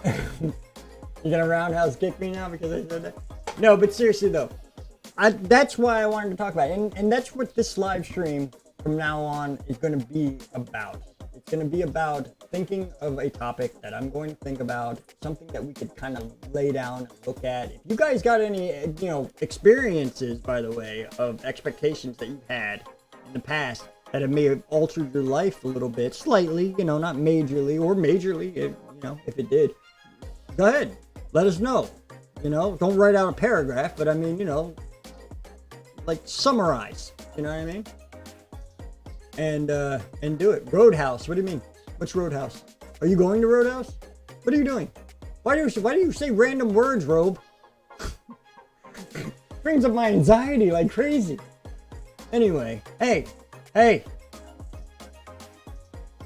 You gonna roundhouse kick me now because I said that? No, but seriously though, that's why I wanted to talk about it. And that's what this live stream from now on is gonna be about. It's gonna be about thinking of a topic that I'm going to think about, something that we could kind of lay down and look at. If you guys got any, experiences, by the way, of expectations that you've had in the past that may have altered your life a little bit, slightly, not majorly or majorly, if it did, go ahead, let us know. Don't write out a paragraph, but I mean, like summarize, you know what I mean? And do it. Roadhouse, what do you mean? What's Roadhouse? Are you going to Roadhouse? What are you doing? Why do you say random words, Robe? Brings up my anxiety like crazy. Anyway, hey.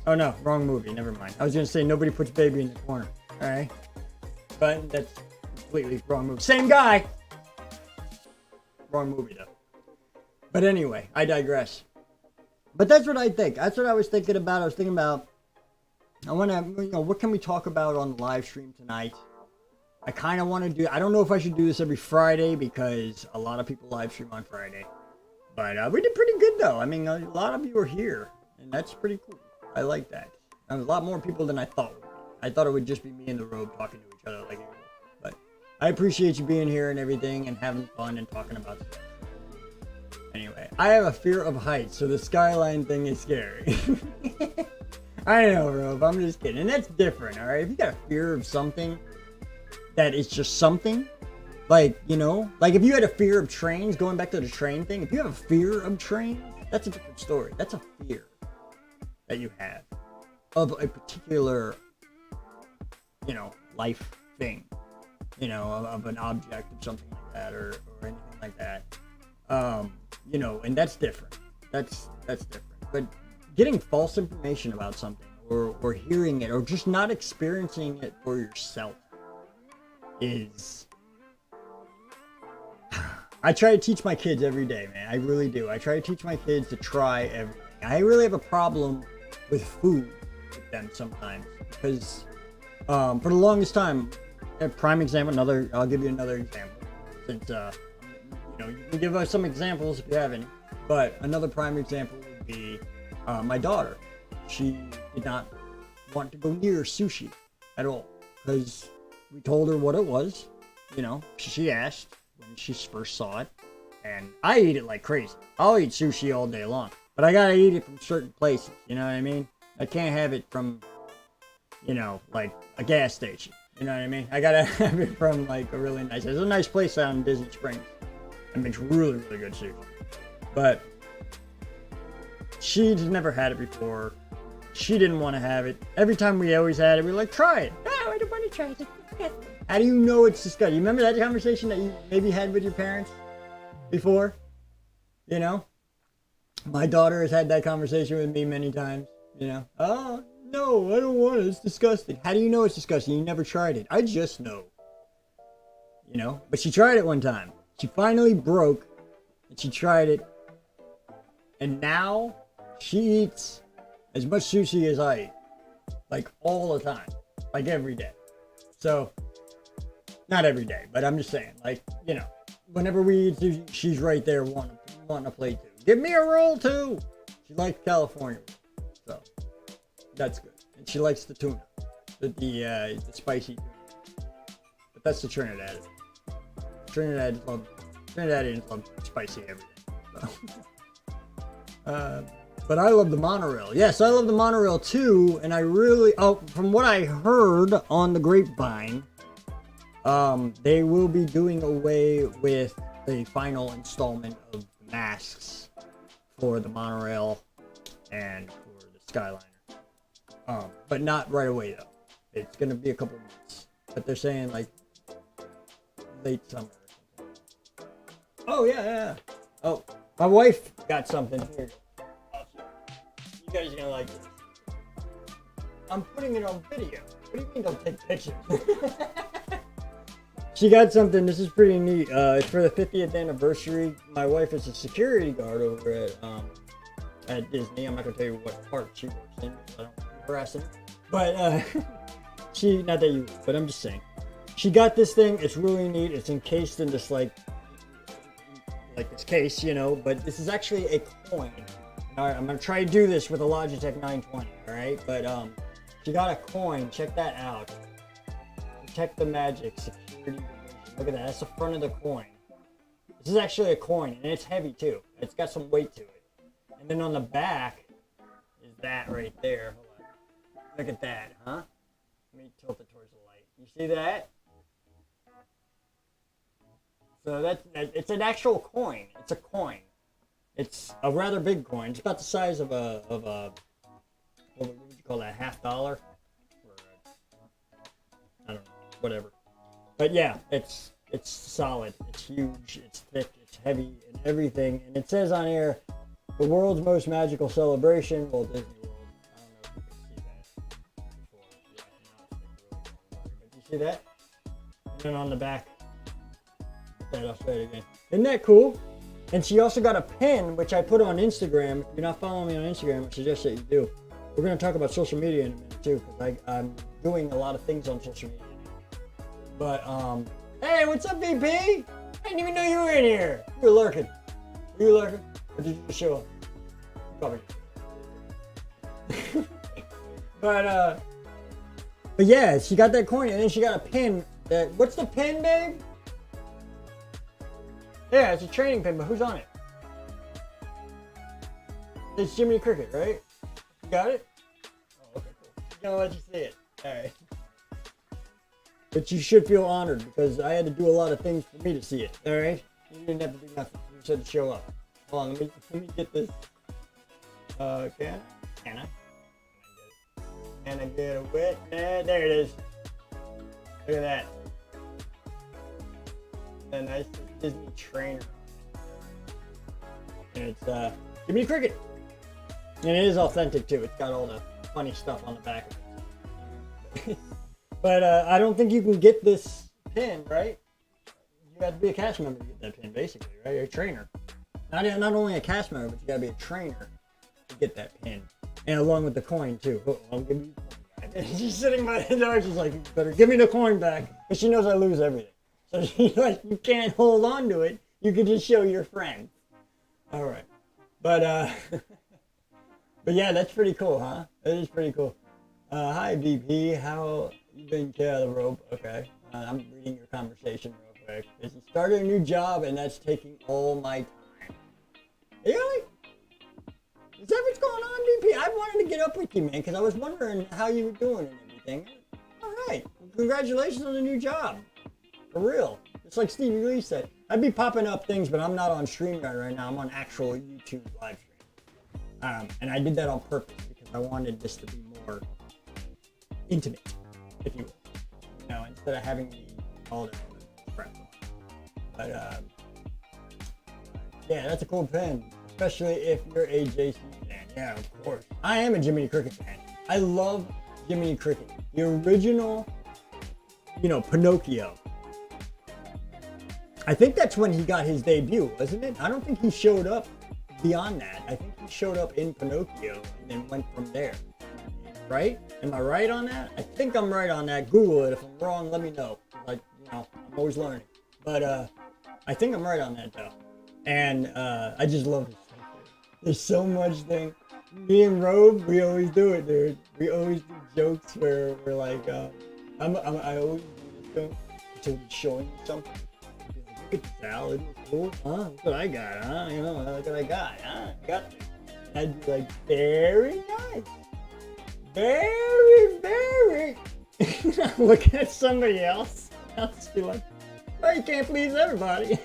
Oh no, wrong movie, never mind. I was gonna say nobody puts baby in the corner, alright? But that's completely wrong movie. Same guy! Wrong movie though. But anyway, I digress. But that's what I think. That's what I was thinking about. I was thinking about, I want to, what can we talk about on the live stream tonight? I kind of want to do, I don't know if I should do this every Friday because a lot of people live stream on Friday. But we did pretty good though. I mean, a lot of you are here and that's pretty cool. I like that. There's a lot more people than I thought would be. I thought it would just be me and the Robe talking to each other like usual. But I appreciate you being here and everything and having fun and talking about stuff. Anyway, I have a fear of heights, so the Skyline thing is scary. I know, Rob, I'm just kidding. And that's different, alright? If you got a fear of something that is just something, like, like if you had a fear of trains, going back to the train thing, if you have a fear of trains, that's a different story. That's a fear that you have of a particular, life thing, of an object or something like that, or anything like that. And that's different. That's different. But getting false information about something or hearing it or just not experiencing it for yourself is... I try to teach my kids every day, man. I really do. I try to teach my kids to try everything. I really have a problem with food with them sometimes because for the longest time, a prime example, I'll give you another example since you can give us some examples if you have any, but another prime example would be my daughter. She did not want to go near sushi at all because we told her what it was. She asked when she first saw it, and I eat it like crazy. I'll eat sushi all day long, but I gotta eat it from certain places. You know what I mean? I can't have it from, like a gas station. You know what I mean? I gotta have it from like a really nice. There's a nice place out in Disney Springs. It makes really, really good sushi. But she's never had it before. She didn't want to have it. Every time we always had it, we were like, try it. Oh, I don't want to try it. How do you know it's disgusting? You remember that conversation that you maybe had with your parents before? You know? My daughter has had that conversation with me many times. You know? Oh, no, I don't want it. It's disgusting. How do you know it's disgusting? You never tried it. I just know. You know? But she tried it one time. She finally broke. And she tried it. And now she eats as much sushi as I eat. Like all the time. Like every day. So, not every day, but I'm just saying. Like, you know, whenever we eat sushi, she's right there wanting a plate too. Give me a roll too. She likes California. So, that's good. And she likes the tuna. The spicy tuna. But that's the Trinidad. Trinidadians love spicy everything. So. But I love the monorail. Yes, I love the monorail too. And I really, from what I heard on the grapevine, they will be doing away with the final installment of the masks for the monorail and for the Skyliner. But not right away though. It's going to be a couple months. But they're saying like late summer or something. Oh yeah. Oh, my wife got something here. You guys are gonna like this. I'm putting it on video. What do you mean don't take pictures? She got something. This is pretty neat. It's for the 50th anniversary. My wife is a security guard over at Disney. I'm not gonna tell you what part she works in. I don't harass her. But not that you, but I'm just saying. She got this thing. It's really neat. It's encased in this like this case, you know. But this is actually a coin. Alright, I'm gonna try to do this with a Logitech 920, alright? But she got a coin, check that out. Protect the magic, security. Look at that, that's the front of the coin. This is actually a coin, and it's heavy too. It's got some weight to it. And then on the back is that right there. Hold on. Look at that, huh? Let me tilt it towards the light. You see that? So it's an actual coin. It's a coin. It's a rather big coin. It's about the size of a what would you call that, $50? Or I don't know, whatever. But yeah, it's solid. It's huge. It's thick. It's heavy and everything. And it says on here, the world's most magical celebration, Walt Disney World. I don't know if you can see that before. Yeah, now it's like really but you see that? And then on the back, I'll show it again. Isn't that cool? And she also got a pin, which I put on Instagram. If you're not following me on Instagram, I suggest that you do. We're going to talk about social media in a minute too, because I'm doing a lot of things on social media. But, hey, what's up, VP? I didn't even know you were in here. You were lurking. Were you lurking? Or did you just show up? Probably. But yeah, she got that coin, and then she got a pin. What's the pin, babe? Yeah, it's a training pin, but who's on it? It's Jiminy Cricket, right? You got it? Oh, okay, cool. I'm gonna let you see it. Alright. But you should feel honored, because I had to do a lot of things for me to see it, alright? You didn't have to do nothing. You just had to show up. Hold on, let me get this. Can I? Can I get a wet? There it is. Look at that. A nice Disney trainer. And it's Jiminy Cricket. And it is authentic too. It's got all the funny stuff on the back of it. But I don't think you can get this pin, right? You have to be a cast member to get that pin, basically, right? You're a trainer. Not only a cast member, but you gotta be a trainer to get that pin. And along with the coin too. Oh, I'll give you the coin back. She's sitting by the door, she's like, you better give me the coin back. Because she knows I lose everything. So she's like, you can't hold on to it. You can just show your friend. Alright. But but yeah, that's pretty cool, huh? That is pretty cool. Hi VP, how you been out of the rope? Okay. I'm reading your conversation real quick. He started a new job and that's taking all my time. Really? Is that what's going on, VP? I wanted to get up with you, man, because I was wondering how you were doing and everything. Alright. Well, congratulations on the new job. For real. It's like Stevie Lee said. I'd be popping up things, but I'm not on StreamYard right now. I'm on actual YouTube live stream. And I did that on purpose because I wanted this to be more intimate, if you will. You know, instead of having me all the crap on. But yeah, that's a cool pen, especially if you're a JC fan. Yeah, of course. I am a Jiminy Cricket fan. I love Jiminy Cricket, the original, you know, Pinocchio. I think that's when he got his debut, wasn't it? I don't think he showed up beyond that. I think he showed up in Pinocchio and then went from there. Right? Am I right on that? I think I'm right on that. Google it. If I'm wrong, let me know. Like, you know, I'm always learning. But I think I'm right on that though. And I just love it. There's so much thing. Me and Robe, we always do it, dude. We always do jokes where we're like, I always do this until he's showing you something. Look at the salad, it's cool, huh? Look what I got, huh? You know, look what I got, huh? Got this. And I'd be like, very nice. Very, very. Look at somebody else. I'll just be like, oh, you can't please everybody.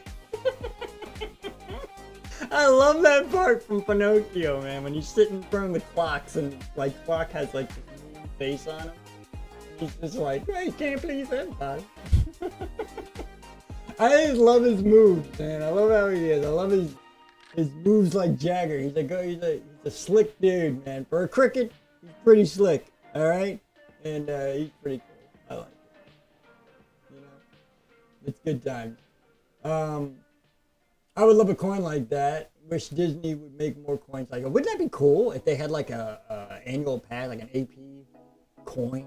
I love that part from Pinocchio, man. When you sit in front of the clocks and like clock has like this mean face on him. He's just like, well, you can't please everybody. I just love his moves, man. I love how he is. I love his moves like Jagger. He's a slick dude, man. For a cricket, he's pretty slick. All right, and he's pretty cool. I like it. You know, it's good times. I would love a coin like that. Wish Disney would make more coins like it. Wouldn't that be cool if they had like a annual pass, like an AP coin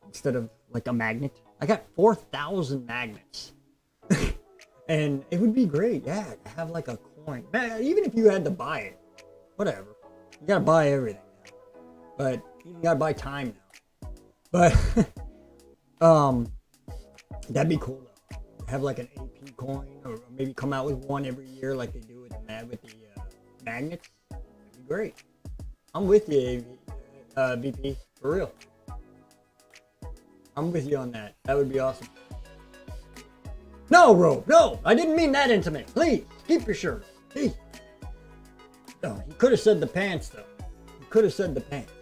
instead of like a magnet? I got 4,000 magnets. And it would be great, yeah, to have like a coin. Man, even if you had to buy it, whatever. You gotta buy everything now. But you gotta buy time now. But that'd be cool though. Have like an AP coin, or maybe come out with one every year like they do with the magnets. That'd be great. I'm with you, BP, for real. I'm with you on that. That would be awesome. No, Robe, no! I didn't mean that intimate. Please, keep your shirt. Please. No, he could have said the pants, though. He could have said the pants.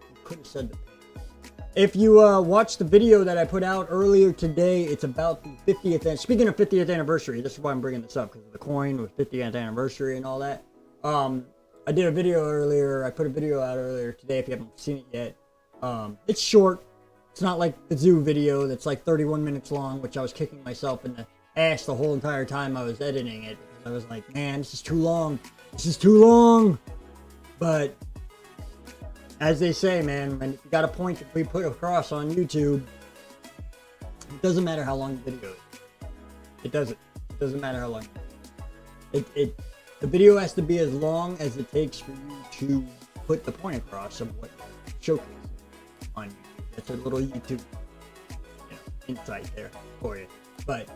He could have said the pants. If you watched the video that I put out earlier today, it's about the 50th, speaking of 50th anniversary, this is why I'm bringing this up, because of the coin with 50th anniversary and all that. I did a video earlier, I put a video out earlier today, if you haven't seen it yet. It's short. It's not like the zoo video that's like 31 minutes long, which I was kicking myself in the ass the whole entire time I was editing it. I was like, man, this is too long. This is too long. But as they say, man, when you got a point that we put across on YouTube, it doesn't matter how long the video is. It doesn't. It doesn't matter how long. The video has to be as long as it takes for you to put the point across of what you're showcasing on YouTube. That's a little YouTube, insight there for you. But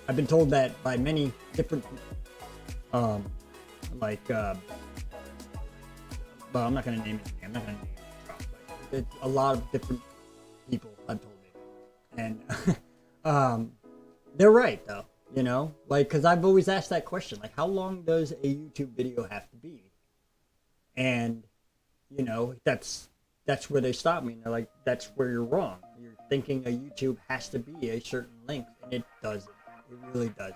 I've been told that by many different people. Well, I'm not going to name it. I'm not going to name it. But it's a lot of different people I've told me. And they're right, though. You know? Like, because I've always asked that question. Like, how long does a YouTube video have to be? And, you know, that's where they stop me. And they're like, that's where you're wrong. You're thinking a YouTube has to be a certain length, and it doesn't. It really doesn't.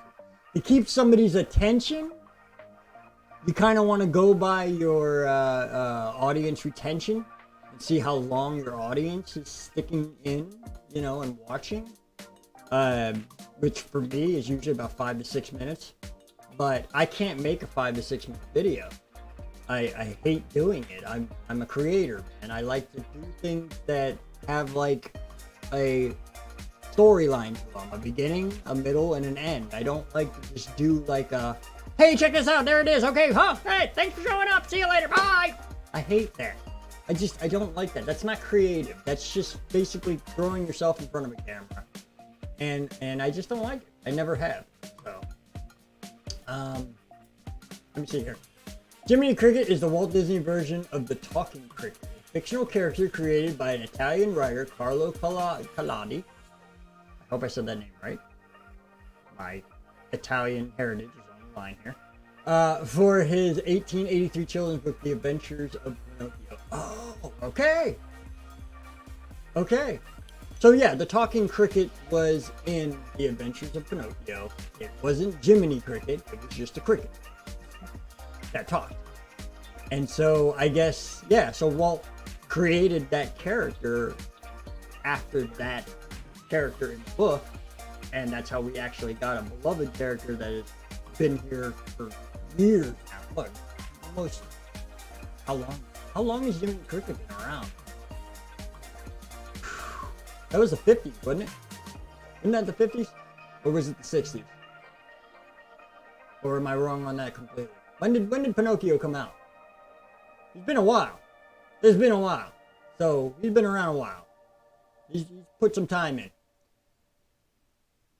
To keep somebody's attention, you kind of want to go by your audience retention and see how long your audience is sticking in, you know, and watching. Which for me is usually about 5 to 6 minutes. But I can't make a 5 to 6 minute video. I hate doing it. I'm a creator, and I like to do things that have like a storyline to them, a beginning, a middle, and an end. I don't like to just do like a, hey, check this out, there it is, okay, huh, hey, thanks for showing up, see you later, bye. I hate that. I don't like that. That's not creative. That's just basically throwing yourself in front of a camera, and I just don't like it. I never have. So let me see here. Jiminy Cricket is the Walt Disney version of the Talking Cricket, a fictional character created by an Italian writer, Carlo Collodi. I hope I said that name right. My Italian heritage is on the line here. For his 1883 children's book, The Adventures of Pinocchio. Oh, okay. Okay. So yeah, the talking cricket was in The Adventures of Pinocchio. It wasn't Jiminy Cricket, it was just a cricket that talked. And so I guess, yeah, so Walt created that character after that character in the book, and that's how we actually got a beloved character that has been here for years now. Look, almost, how long? How long has Jiminy Cricket been around? That was the 50s, wasn't it? Isn't that the 50s? Or was it the 60s? Or am I wrong on that completely? When did Pinocchio come out? It's been a while. It's been a while. So he's been around a while. He's put some time in.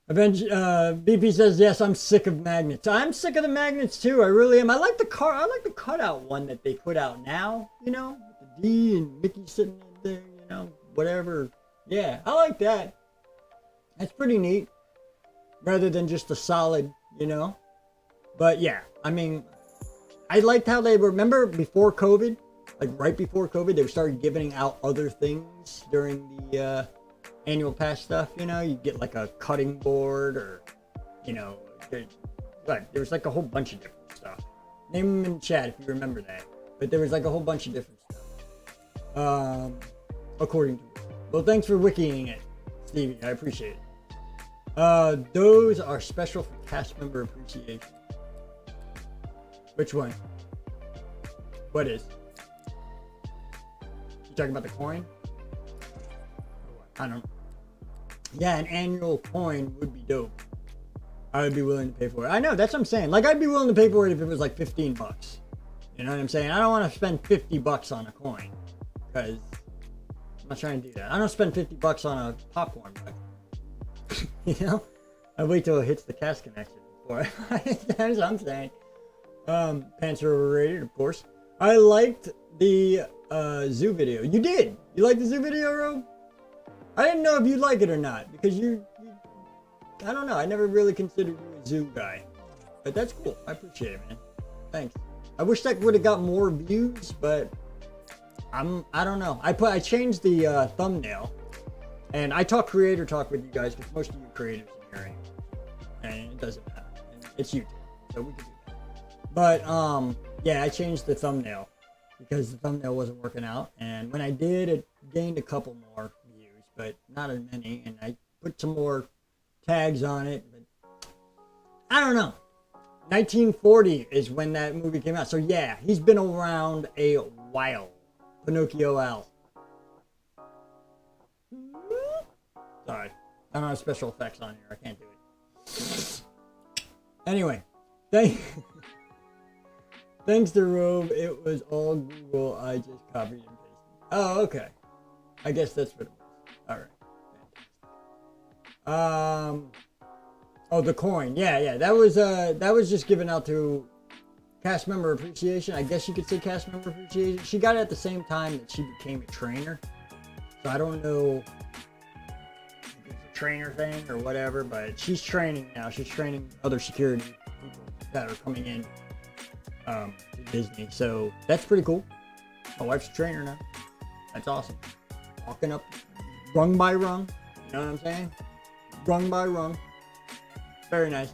BP says, yes, I'm sick of magnets. I'm sick of the magnets too. I really am. I like the cutout one that they put out now, you know, with the D and Mickey sitting in there, you know, whatever. Yeah, I like that. That's pretty neat. Rather than just a solid, you know. But yeah, I mean, I liked how they were, remember before COVID, like right before COVID, they started giving out other things during the annual pass stuff, you know. You get like a cutting board or, you know, there was like a whole bunch of different stuff. Name them in chat if you remember that. But there was like a whole bunch of different stuff. According to it. Well, thanks for wikiing it, Stevie. I appreciate it. Those are special for cast member appreciation. Which one? What is? You talking about the coin? I don't know. Yeah, an annual coin would be dope. I would be willing to pay for it. I know, that's what I'm saying. Like, I'd be willing to pay for it if it was like 15 bucks. You know what I'm saying? I don't want to spend 50 bucks on a coin. Because I'm not trying to do that. I don't spend 50 bucks on a popcorn, but, you know? I wait till it hits the cast connection before. That's what I'm saying. Pants are overrated, of course. I liked the zoo video. You did? You liked the zoo video, Rob? I didn't know if you'd like it or not, because you I don't know, I never really considered you a zoo guy. But that's cool. I appreciate it, man. Thanks. I wish that would have got more views, but I don't know. I changed the thumbnail, and I talk creator talk with you guys because most of you creators in here, and it doesn't matter. It's YouTube, so we can do that. But yeah, I changed the thumbnail because the thumbnail wasn't working out, and when I did, it gained a couple more views, but not as many. And I put some more tags on it, but I don't know. 1940 is when that movie came out, so yeah, he's been around a while. Pinocchio Al. Sorry, I don't have special effects on here. I can't do it. Anyway, thanks to Rove, it was all Google. I just copied and pasted. Oh, okay. I guess that's what it was. All right. Oh, the coin. Yeah. That was just given out to cast member appreciation. I guess you could say cast member appreciation. She got it at the same time that she became a trainer. So I don't know if it's a trainer thing or whatever, but she's training now. She's training other security people that are coming in to Disney. So that's pretty cool. My wife's a trainer now. That's awesome. Walking up rung by rung. You know what I'm saying? Rung by rung. Very nice.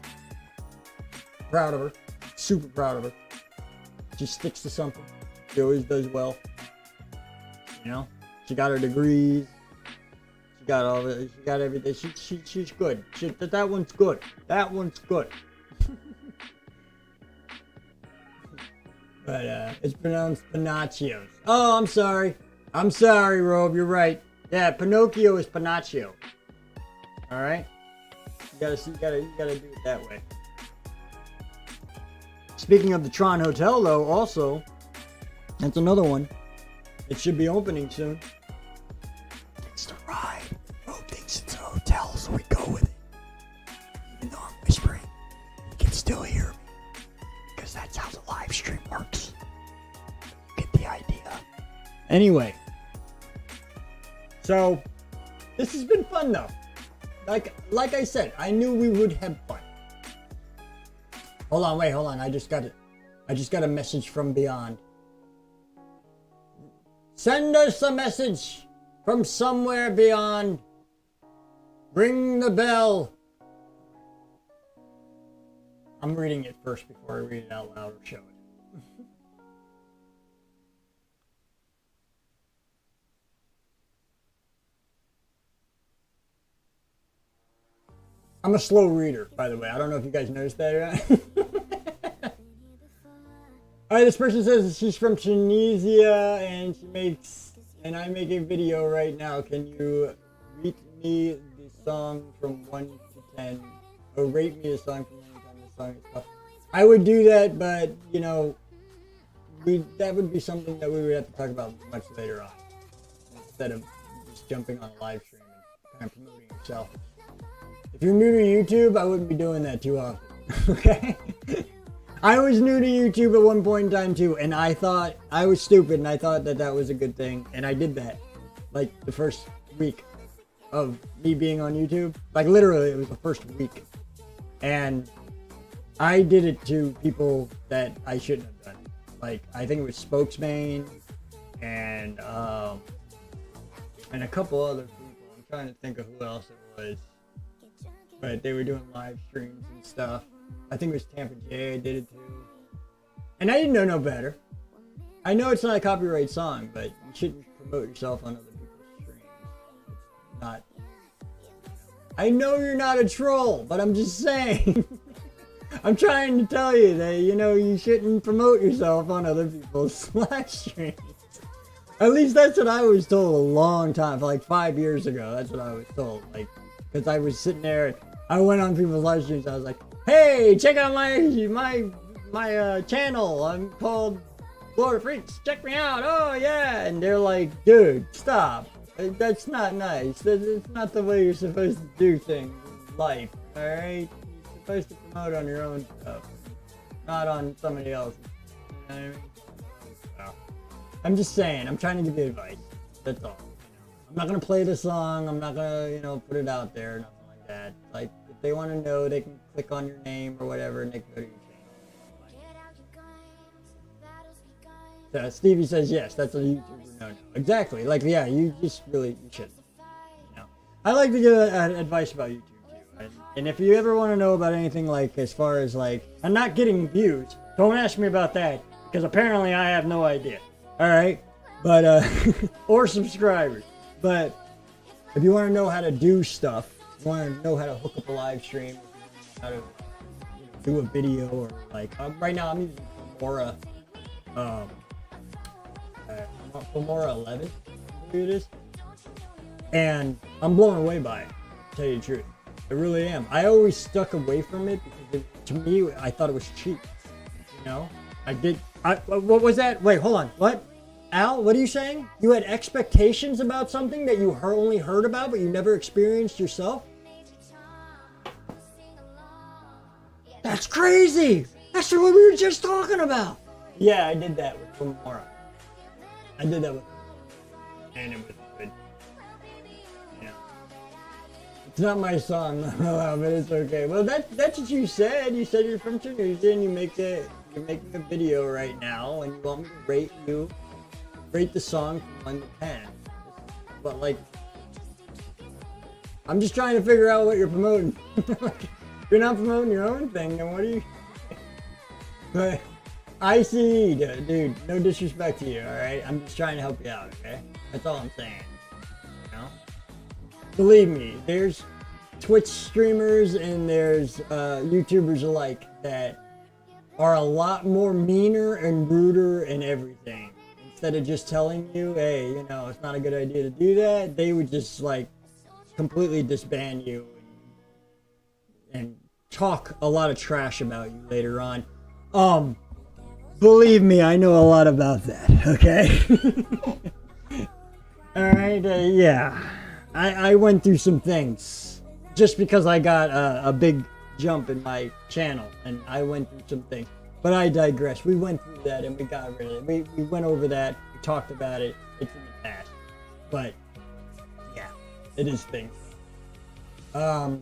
Proud of her. Super proud of her. She sticks to something. She always does well. You know? She got her degrees. She got all the, she got everything. She's good. That one's good. That one's good. But it's pronounced Pinocchio. Oh, I'm sorry. I'm sorry, Rob. You're right. Yeah, Pinocchio is Pinocchio. All right. You gotta do it that way. Speaking of the Tron Hotel, though, also, that's another one. It should be opening soon. It's the ride. Rob thinks it's a hotel, so we go with it. Even though I'm whispering, you can still hear me. Because that's how the live stream works. Get the idea. Anyway. So, this has been fun, though. Like I said, I knew we would have fun. Hold on. I just got a message from beyond. Send us a message from somewhere beyond. Ring the bell. I'm reading it first before I read it out loud or show it. I'm a slow reader, by the way. I don't know if you guys noticed that or not. Alright, this person says she's from Tunisia and and I make a video right now. Can you rate me the song from 1 to 10? Or rate me a song from 1 to 10. The song is tough. I would do that, but you know, that would be something that we would have to talk about much later on. Instead of just jumping on a live stream and kind of promoting yourself. If you're new to YouTube, I wouldn't be doing that too often, okay? I was new to YouTube at one point in time too, and I thought I was stupid, and I thought that was a good thing, and I did that, like the first week of me being on YouTube. Like literally, it was the first week, and I did it to people that I shouldn't have done. Like I think it was Spokesman, and a couple other people. I'm trying to think of who else it was. But they were doing live streams and stuff. I think it was Tampa J. I did it too. And I didn't know no better. I know it's not a copyright song, but you shouldn't promote yourself on other people's streams. It's not. I know you're not a troll, but I'm just saying. I'm trying to tell you that, you know, you shouldn't promote yourself on other people's live streams. At least that's what I was told a long time, like 5 years ago. That's what I was told. Like, because I was sitting there. I went on people's live streams. I was like, "Hey, check out my channel. I'm called Florida Freaks. Check me out. Oh yeah!" And they're like, "Dude, stop. That's not nice. It's not the way you're supposed to do things in life. All right? You're supposed to promote on your own stuff, not on somebody else's. You know what I mean?" So, I'm just saying. I'm trying to give you advice. That's all. I'm not gonna play the song. I'm not gonna, you know, put it out there. Nothing like that. Like, if they want to know, they can click on your name or whatever, and they can go to your channel. So Stevie says yes. That's a YouTuber no. Exactly. Like, yeah, you shouldn't. You know, I like to give advice about YouTube too. And if you ever want to know about anything, like as far as like, I'm not getting views. Don't ask me about that because apparently I have no idea. All right, but or subscribers. But if you want to know how to do stuff, you want to know how to hook up a live stream, how to do a video, or like right now I'm using Filmora, Filmora 11, I believe it is, and I'm blown away by it. To tell you the truth, I really am. I always stuck away from it because to me I thought it was cheap. You know, what was that? Wait, hold on. What? Al, what are you saying? You had expectations about something that you only heard about, but you never experienced yourself? That's crazy! That's what we were just talking about! Yeah, I did that with Filmora. I did that with and it was good. Yeah. It's not my song, but it's okay. Well, that's what you said. You said you're from Tunisia and you're making a video right now, and you want me to rate the song from 1 to 10. But like, I'm just trying to figure out what you're promoting. Like, if you're not promoting your own thing, then what are you? But I see, dude, no disrespect to you, alright? I'm just trying to help you out, okay? That's all I'm saying. You know? Believe me, there's Twitch streamers and there's YouTubers alike that are a lot more meaner and ruder and everything. Instead of just telling you, hey, you know, it's not a good idea to do that, they would just like completely disband you and talk a lot of trash about you later on. Believe me, I know a lot about that, okay? Alright, yeah. I went through some things just because I got a big jump in my channel, and I went through some things. But I digress. We went through that and we got rid of it. We went over that. We talked about it. It's in the past. But yeah, it is things. I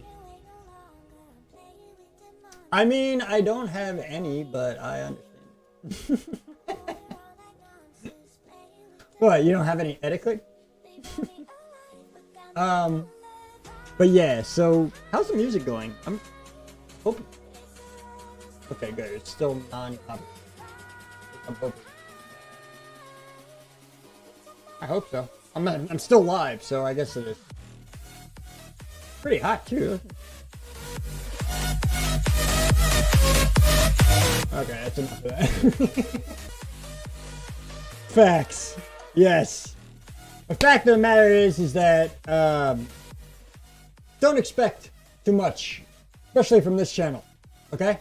mean, I don't have any, but I understand. What, you don't have any etiquette? But yeah, so how's the music going? I'm hoping. Okay, good. It's still non-copy. I'm hoping. I hope so. I'm still live, so I guess it is. Pretty hot too. Okay, that's enough of that. Facts. Yes. The fact of the matter is that don't expect too much, especially from this channel. Okay?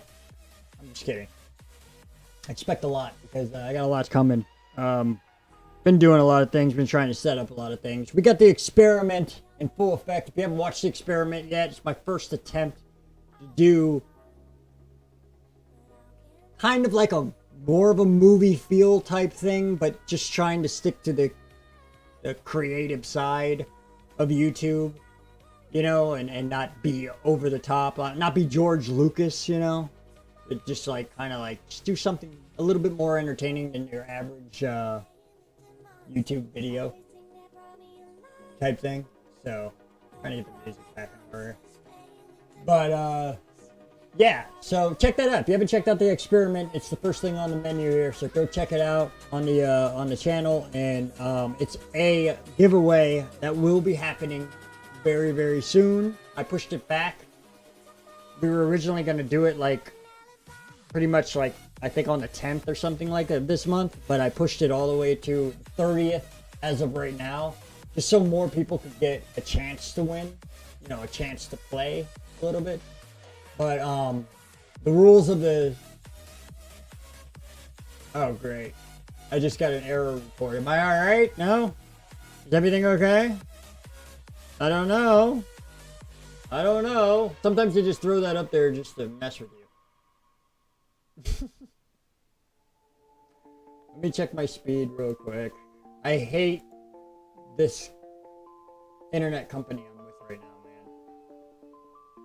I'm just kidding. I expect a lot because I got a lot coming. Been doing a lot of things, been trying to set up a lot of things. We got the experiment in full effect. If you haven't watched the experiment yet, it's my first attempt to do kind of like a more of a movie feel type thing, but just trying to stick to the creative side of YouTube, you know, and not be over the top, not be George Lucas, you know, but just like kind of like just do something a little bit more entertaining than your average YouTube video type thing. So trying to get the music back in order. But yeah, so check that out. If you haven't checked out the experiment, it's the first thing on the menu here. So go check it out on the channel, and it's a giveaway that will be happening very, very soon. I pushed it back. We were originally going to do it like pretty much like I think on the 10th or something like that this month, but I pushed it all the way to the 30th as of right now, just so more people could get a chance to win, you know, a chance to play a little bit. But the rules of the... Oh, great. I just got an error report. Am I alright? No? Is everything okay? I don't know. I don't know. Sometimes they just throw that up there just to mess with you. Let me check my speed real quick. I hate this internet company I'm with right now, man.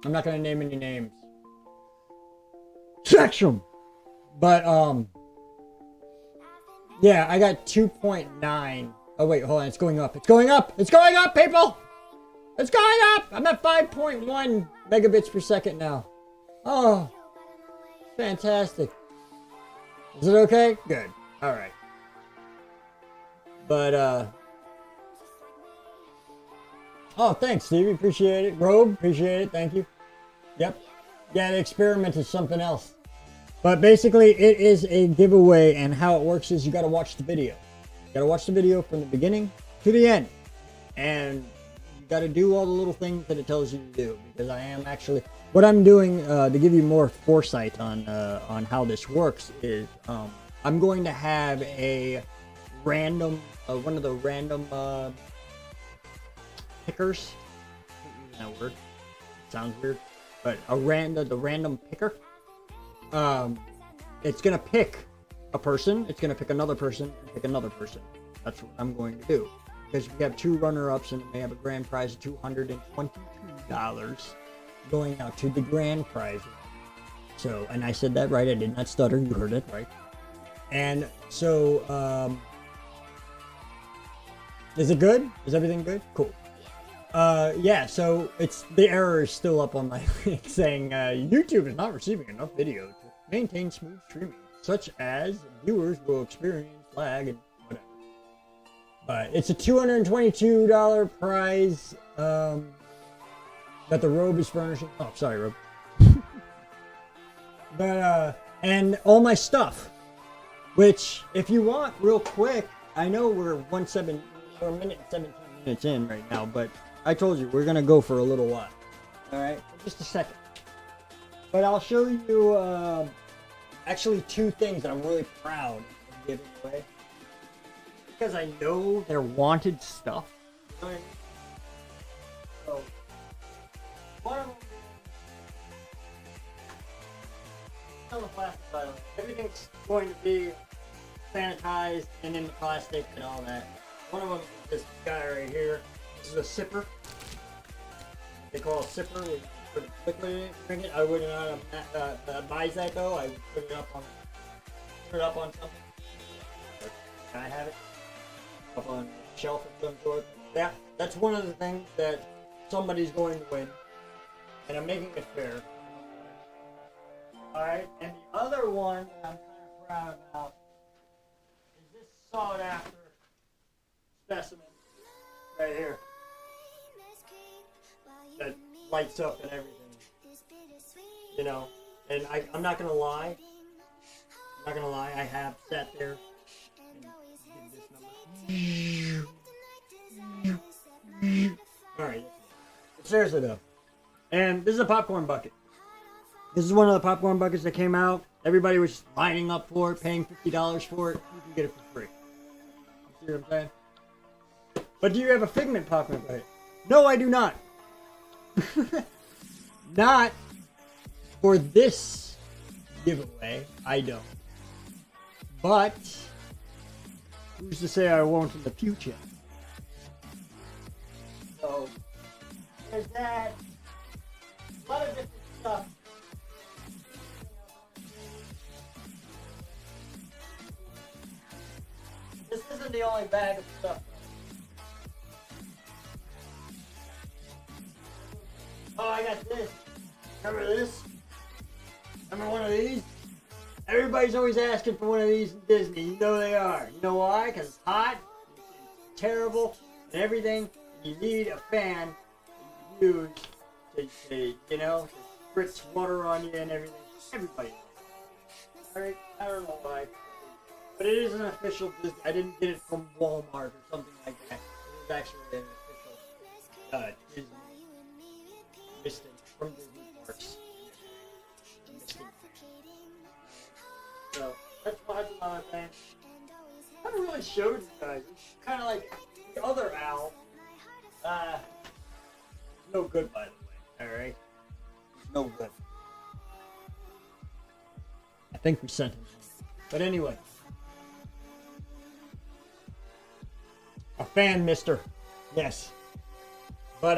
I'm not gonna name any names. Spectrum! But, yeah, I got 2.9. Oh, wait, hold on. It's going up. It's going up! It's going up, people! It's going up! I'm at 5.1 megabits per second now. Oh, fantastic. Is it okay? Good. Alright. But, oh, thanks, Stevie. Appreciate it. Robe, appreciate it. Thank you. Yep. Yeah, the experiment is something else. But basically, it is a giveaway, and how it works is you gotta watch the video. You gotta watch the video from the beginning to the end. And you gotta do all the little things that it tells you to do. Because I am actually... What I'm doing, to give you more foresight on how this works, is I'm going to have a random... one of the random pickers. I hate using that word. It sounds weird. But the random picker. It's gonna pick a person, it's gonna pick another person, and pick another person. That's what I'm going to do. Because we have two runner-ups and we have a grand prize of $222 going out to the grand prize. So, and I said that right, I did not stutter, you heard it right. And so, is it good? Is everything good? Cool. Yeah, so the error is still up on my link saying YouTube is not receiving enough video to maintain smooth streaming, such as viewers will experience lag and whatever. But it's a $222 prize that the Robe is furnishing. Oh, sorry, Robe. But and all my stuff, which if you want real quick, I know we're a minute and 17 minutes in right now, but I told you we're gonna go for a little while. All right, just a second. But I'll show you actually two things that I'm really proud of giving away because I know they're wanted stuff. You know what I mean? So one of them is on the plastic side. Everything's going to be sanitized and in the plastic and all that. One of them is this guy right here. This is a sipper. They call it a sipper. We put liquid in it, drink it. I wouldn't advise that though. I would put it up on something. Can I have it? up on a shelf of some sort. That's one of the things that somebody's going to win, and I'm making it fair. Alright, and the other one that I'm kind of proud about is this sought after specimen right here that lights up and everything. You know, and I'm not gonna lie. I have sat there and did this number. Alright, seriously though. And this is a popcorn bucket. This is one of the popcorn buckets that came out. Everybody was lining up for it, paying $50 for it. You can get it for free. You see what I'm saying? But do you have a Figment popcorn bucket? No, I do not. Not for this giveaway. I don't. But who's to say I won't in the future? So there's that. A lot of different stuff. This isn't the only bag of stuff. Oh, I got this. Remember this? Remember one of these? Everybody's always asking for one of these in Disney. You know they are. You know why? Because it's hot, it's terrible, and everything. You need a fan that you can use to you know, to spritz water on you and everything. Everybody knows. Alright, I don't know why. But it is an official Disney. I didn't get it from Walmart or something like that. It was actually an official Disney listing from Disney Parks. So that's another thing. I haven't really showed you guys. It's kind of like the other owl. No good, by the way. Alright? No good. I think we sent him. But anyway. A fan, mister. Yes. But,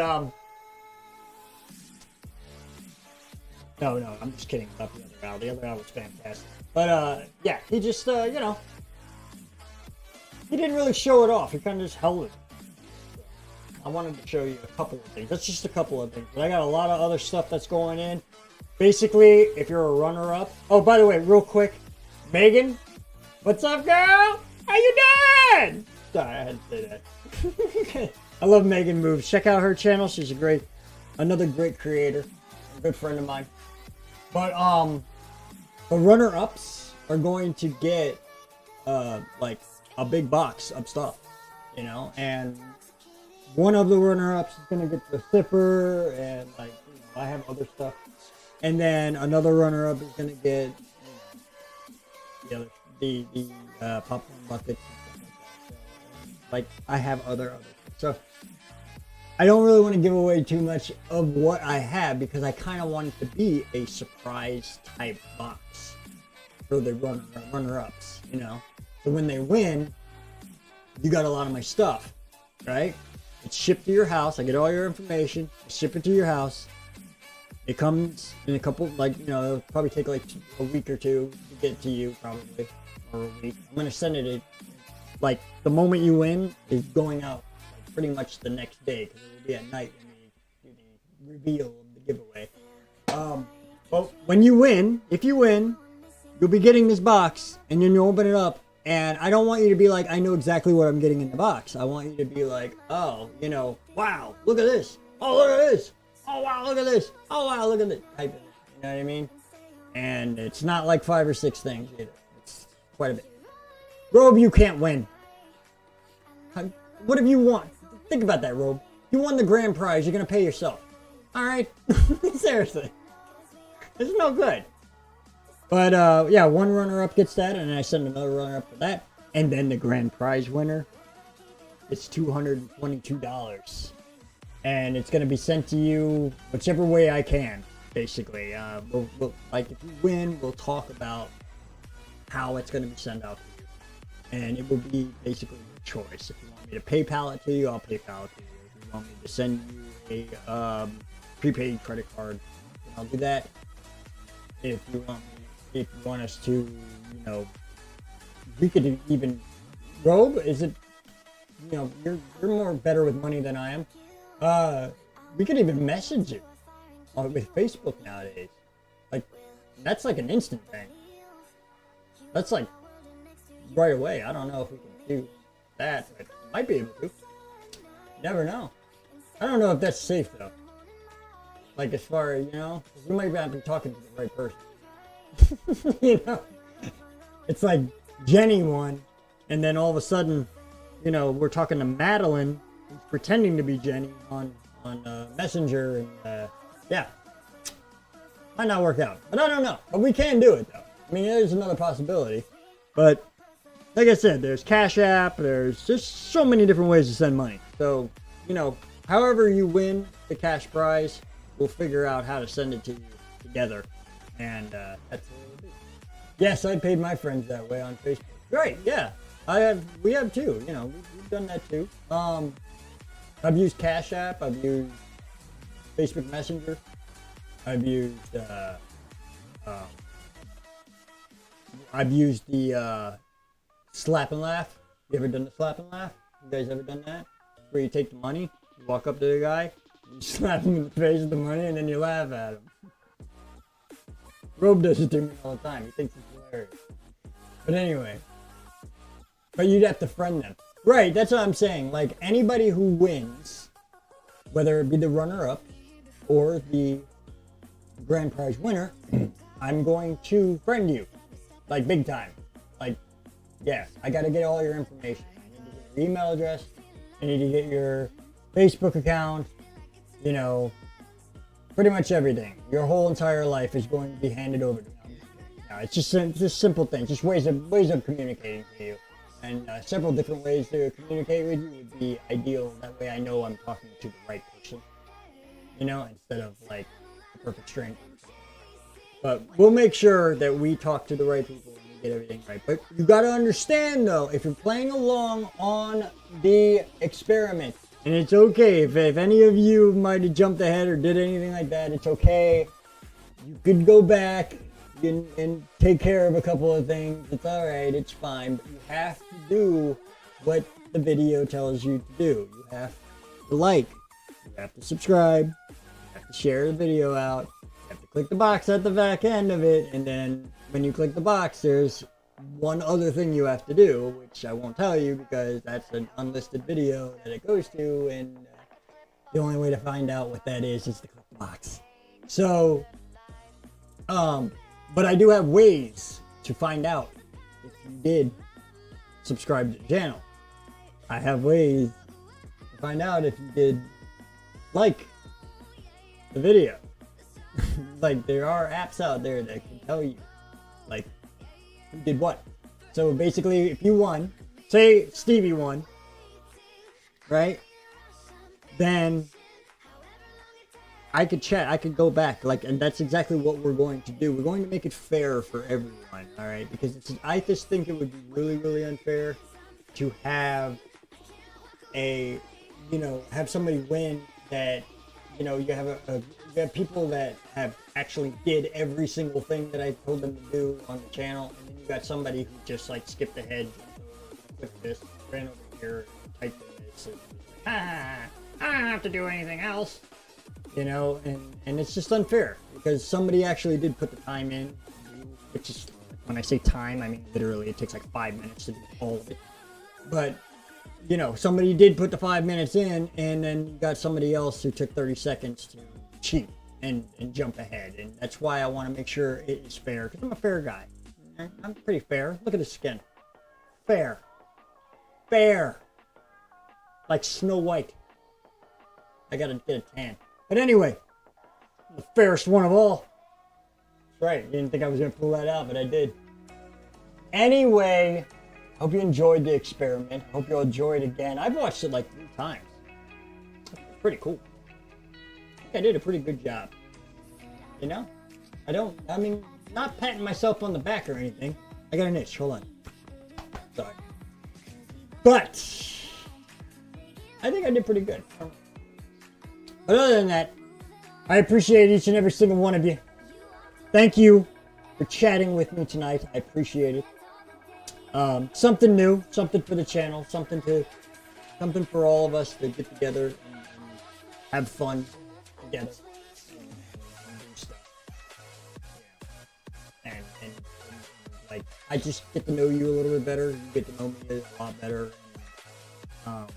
No, I'm just kidding about the other owl. The other owl was fantastic. But, yeah, he just, you know, he didn't really show it off. He kind of just held it. I wanted to show you a couple of things. That's just a couple of things. But I got a lot of other stuff that's going in. Basically, if you're a runner-up... Oh, by the way, real quick. Megan, what's up, girl? How you doing? Sorry, I had to say that. I love Megan Moves. Check out her channel. She's another great creator. A good friend of mine. But, the runner-ups are going to get, like, a big box of stuff, you know, and one of the runner-ups is going to get the zipper, and, like, you know, I have other stuff, and then another runner-up is going to get, you know, the popcorn bucket, and stuff like that. So, like, I have other things. So I don't really want to give away too much of what I have because I kind of want it to be a surprise type box for the runner-ups, you know. So when they win, you got a lot of my stuff, right? It's shipped to your house. I get all your information. I ship it to your house. It comes in a couple, like, you know, it'll probably take like a week or two to get to you, probably, or a week. I'm going to send it, like, the moment you win is going out like, pretty much the next day, because it will be at night when we do the reveal of the giveaway. But when you win, if you win, you'll be getting this box, and then you open it up, and I don't want you to be like, I know exactly what I'm getting in the box. I want you to be like, oh, you know, wow, look at this. Oh, look at this. Oh, wow, look at this. Oh, wow, look at this. Type of it. You know what I mean? And it's not like 5 or 6 things either. It's quite a bit. Robe, you can't win. What if you won? Think about that, Robe. You won the grand prize. You're going to pay yourself. All right? Seriously. It's no good. But, yeah, one runner-up gets that, and then I send another runner-up for that. And then the grand prize winner, it's $222. And it's going to be sent to you whichever way I can, basically. We'll, like, if you win, we'll talk about how it's going to be sent out to you. And it will be basically your choice. If you want me to PayPal it to you, I'll PayPal it to you. If you want me to send you a prepaid credit card, I'll do that. If you want us to, you know, we could even Robe, is it you know, you're more better with money than I am. We could even message it with Facebook nowadays. Like, that's like an instant thing. That's like right away. I don't know if we can do that, but we might be able to. Never know. I don't know if that's safe though. Like, as far as, you know, we might not be talking to the right person. You know, it's like Jenny won, and then all of a sudden, you know, we're talking to Madeline, who's pretending to be Jenny on Messenger, and yeah, might not work out, but I don't know. But we can do it though. I mean, there's another possibility, but like I said, there's Cash App. There's just so many different ways to send money. So, you know, however you win the cash prize, we'll figure out how to send it to you together, and that's what we'll do. Yes, I paid my friends that way on Facebook. Right? Yeah, we have too. You know, we've done that too. I've used Cash App. I've used Facebook Messenger. I've used the slap and laugh. You ever done the slap and laugh? You guys ever done that? Where you take the money, you walk up to the guy, you slap him in the face with the money, and then you laugh at him. Robe does it to me all the time. He thinks it's hilarious. But anyway. But you'd have to friend them. Right, that's what I'm saying. Like, anybody who wins, whether it be the runner-up or the grand prize winner, I'm going to friend you. Like, big time. Like, yeah, I gotta get all your information. I need to get your email address. I need to get your Facebook account. You know, pretty much everything. Your whole entire life is going to be handed over to me. No, it's just simple things, just ways of communicating to you. And several different ways to communicate with you would be ideal. That way I know I'm talking to the right person. You know, instead of like a perfect stranger. But we'll make sure that we talk to the right people and we get everything right. But you got to understand though, if you're playing along on the experiment, and it's okay if any of you might have jumped ahead or did anything like that, it's okay. You could go back and take care of a couple of things. It's alright, it's fine. But you have to do what the video tells you to do. You have to like, you have to subscribe, you have to share the video out, you have to click the box at the back end of it, and then when you click the box, there's one other thing you have to do, which I won't tell you because that's an unlisted video that it goes to, and the only way to find out what that is to click the box. So, but I do have ways to find out if you did subscribe to the channel. I have ways to find out if you did like the video. Like, there are apps out there that can tell you, like, who did what. So basically, if you won, say Stevie won, right? Then I could chat, I could go back, like, and that's exactly what we're going to do. We're going to make it fair for everyone, all right? Because I just think it would be really, really unfair to have have somebody win that, you know, you have people that have actually did every single thing that I told them to do on the channel, and then you got somebody who just like skipped ahead, clicked this, ran over here, typed in this, and was like, I don't have to do anything else. You know, and it's just unfair because somebody actually did put the time in, which is, when I say time, I mean literally it takes like 5 minutes to do all of it. But, you know, somebody did put the 5 minutes in, and then you got somebody else who took 30 seconds to cheat and jump ahead. And that's why I want to make sure it is fair, because I'm a fair guy. I'm pretty fair. Look at his skin. Fair. Fair. Like Snow White. I gotta get a tan. But anyway, the fairest one of all. That's right, you didn't think I was going to pull that out, but I did. Anyway, hope you enjoyed the experiment. Hope you'll enjoy it again. I've watched it like 3 times. It's pretty cool. I think I did a pretty good job. You know? I mean, not patting myself on the back or anything. I got an itch, hold on. Sorry. But, I think I did pretty good. But other than that, I appreciate each and every single one of you. Thank you for chatting with me tonight. I appreciate it. Something new, something for the channel, something to something for all of us to get together and have fun together and do stuff. Yeah. And like, I just get to know you a little bit better. You get to know me a lot better. And,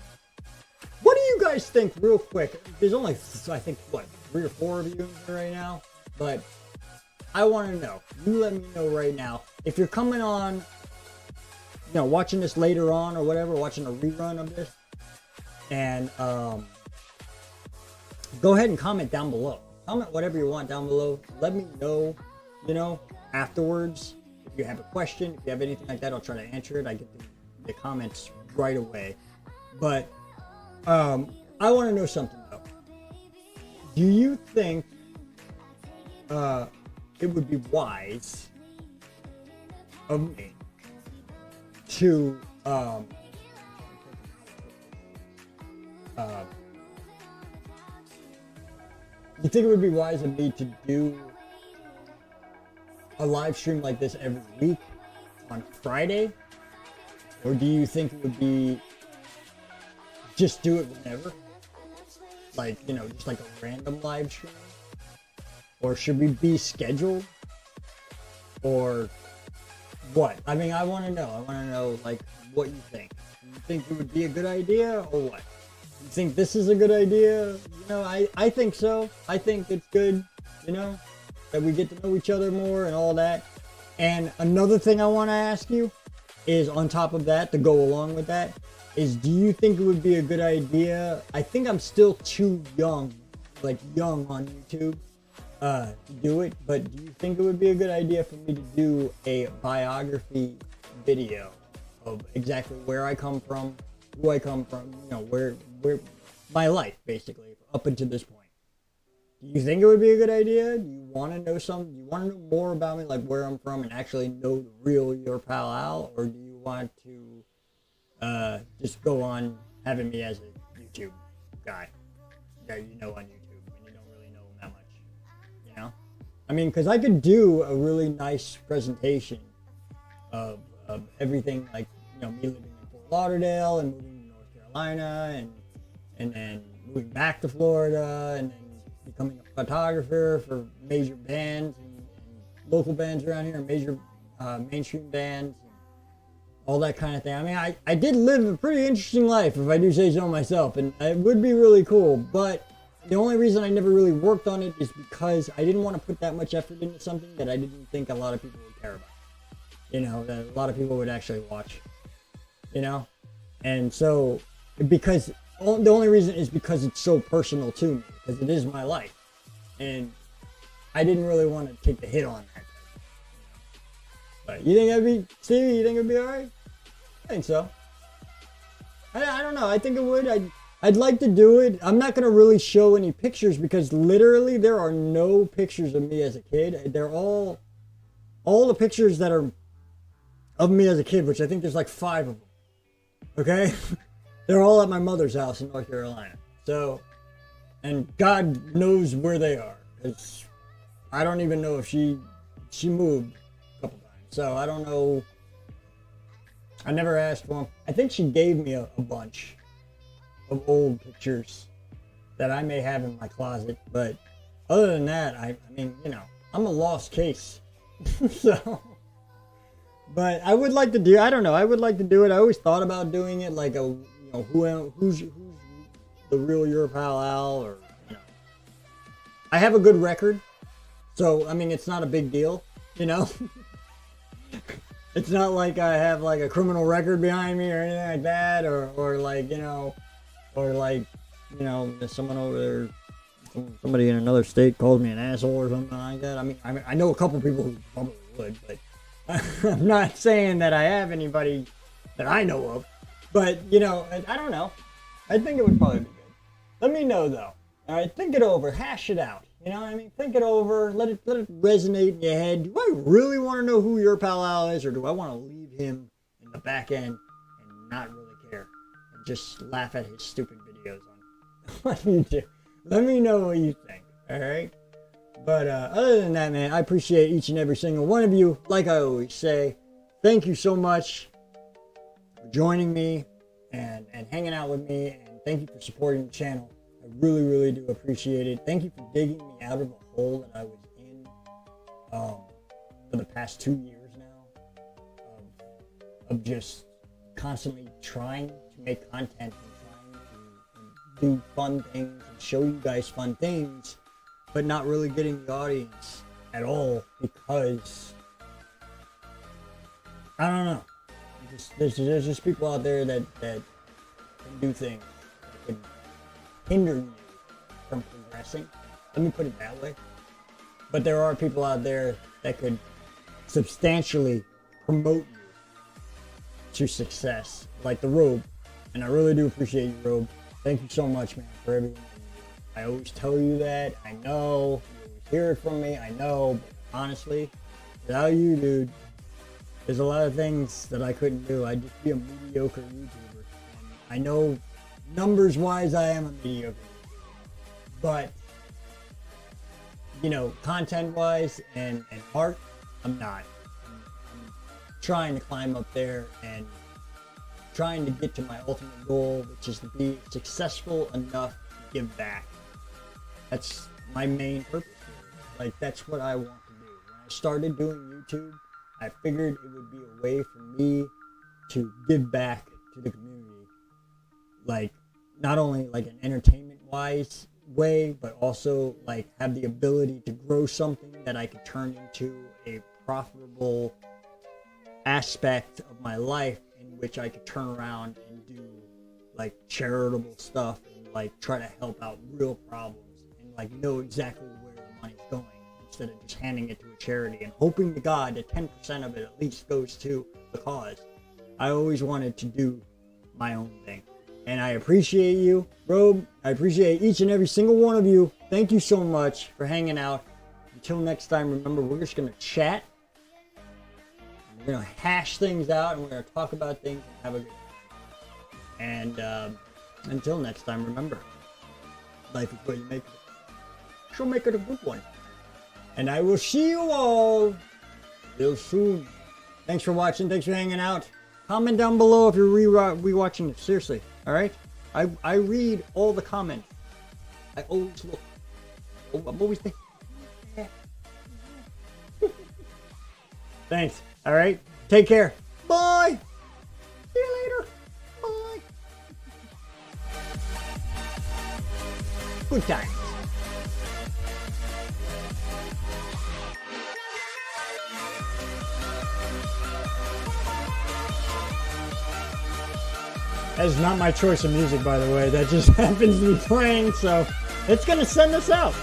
what do you guys think, real quick? There's only, I think, what, 3 or 4 of you in here right now? But I want to know. You let me know right now. If you're coming on, you know, watching this later on or whatever, watching a rerun of this, and go ahead and comment down below. Comment whatever you want down below. Let me know, you know, afterwards. If you have a question, if you have anything like that, I'll try to answer it. I get the comments right away. But I want to know something though. Do you think it would be wise of me to you think it would be wise of me to do a live stream like this every week on Friday? Or do you think it would be just do it whenever? Like, you know, just like a random live stream? Or should we be scheduled? Or what? I mean, I want to know. I want to know, like, what you think. Do you think it would be a good idea or what? You think this is a good idea? You know, I think so. I think it's good, you know, that we get to know each other more and all that. And another thing I want to ask you is, on top of that, to go along with that, is do you think it would be a good idea? I think I'm still too young, like young on YouTube, to do it. But do you think it would be a good idea for me to do a biography video of exactly where I come from, who I come from, you know, where my life basically up until this point? Do you think it would be a good idea? Do you want to know something? Do you want to know more about me, like where I'm from, and actually know the real Your Pal Al, or do you want to just go on having me as a YouTube guy that you know on YouTube when you don't really know him that much? You know, I mean, because I could do a really nice presentation of everything, like, you know, me living in Fort Lauderdale and moving to North Carolina and then moving back to Florida and then becoming a photographer for major bands and local bands around here, and major mainstream bands, and all that kind of thing. I mean, I did live a pretty interesting life, if I do say so myself, and it would be really cool. But the only reason I never really worked on it is because I didn't want to put that much effort into something that I didn't think a lot of people would care about. You know, that a lot of people would actually watch. You know? And so, because the only reason is because it's so personal to me, because it is my life, and I didn't really want to take the hit on that. But you think that'd be, Stevie? You think it'd be all right? I think so. I don't know. I think it would. I'd like to do it. I'm not gonna really show any pictures because literally there are no pictures of me as a kid. They're all the pictures that are of me as a kid, which I think there's like 5 of them. Okay. They're all at my mother's house in North Carolina. So, and God knows where they are. It's, I don't even know if she moved a couple times. So I don't know. I never asked for them. I think she gave me a bunch of old pictures that I may have in my closet. But other than that, I mean, you know, I'm a lost case. So, but I would like to do, I don't know, I would like to do it. I always thought about doing it like a, you know, who's the real Your Pal Al, or, you know. I have a good record, so I mean, it's not a big deal, you know. It's not like I have like a criminal record behind me or anything like that, or like, you know, or like, you know, there's someone over there, somebody in another state called me an asshole or something like that. I mean, I know a couple people who probably would, but I'm not saying that I have anybody that I know of. But, you know, I don't know. I think it would probably be good. Let me know, though. All right, think it over. Hash it out. You know what I mean? Think it over. Let it resonate in your head. Do I really want to know who Your Pal Al is, or do I want to leave him in the back end and not really care and just laugh at his stupid videos on YouTube? Let me know what you think. All right? But other than that, man, I appreciate each and every single one of you. Like I always say, thank you so much for joining me and hanging out with me, and thank you for supporting the channel. I really, really do appreciate it. Thank you for digging me out of a hole that I was in for the past 2 years now of just constantly trying to make content and trying to do fun things and show you guys fun things, but not really getting the audience at all because I don't know. There's just people out there that can do things that can hinder you from progressing. Let me put it that way. But there are people out there that could substantially promote you to success, like the Robe. And I really do appreciate you, Robe. Thank you so much, man, for everything. I always tell you that. I know. You always hear it from me. I know. But honestly, without you, dude, there's a lot of things that I couldn't do. I'd just be a mediocre YouTuber. And I know numbers-wise I am a mediocre YouTuber. But, you know, content-wise and heart, I'm not. I'm trying to climb up there and trying to get to my ultimate goal, which is to be successful enough to give back. That's my main purpose here. Like, that's what I want to do. When I started doing YouTube, I figured it would be a way for me to give back to the community. Like, not only like an entertainment-wise way, but also like have the ability to grow something that I could turn into a profitable aspect of my life in which I could turn around and do like charitable stuff and like try to help out real problems and like know exactly where the money's going instead of just handing it to a charity and hoping to God that 10% of it at least goes to the cause. I always wanted to do my own thing. And I appreciate you, Robe. I appreciate each and every single one of you. Thank you so much for hanging out. Until next time, remember, we're just going to chat. We're going to hash things out, and we're going to talk about things and have a good time. And until next time, remember, life is what you make it. So make it a good one. And I will see you all real soon. Thanks for watching. Thanks for hanging out. Comment down below if you're rewatching it. Seriously. All right? I read all the comments. I always look. Oh, I'm always thinking. Thanks. All right? Take care. Bye. See you later. Bye. Good times. That is not my choice of music, by the way. That just happens to be playing, so it's going to send us out.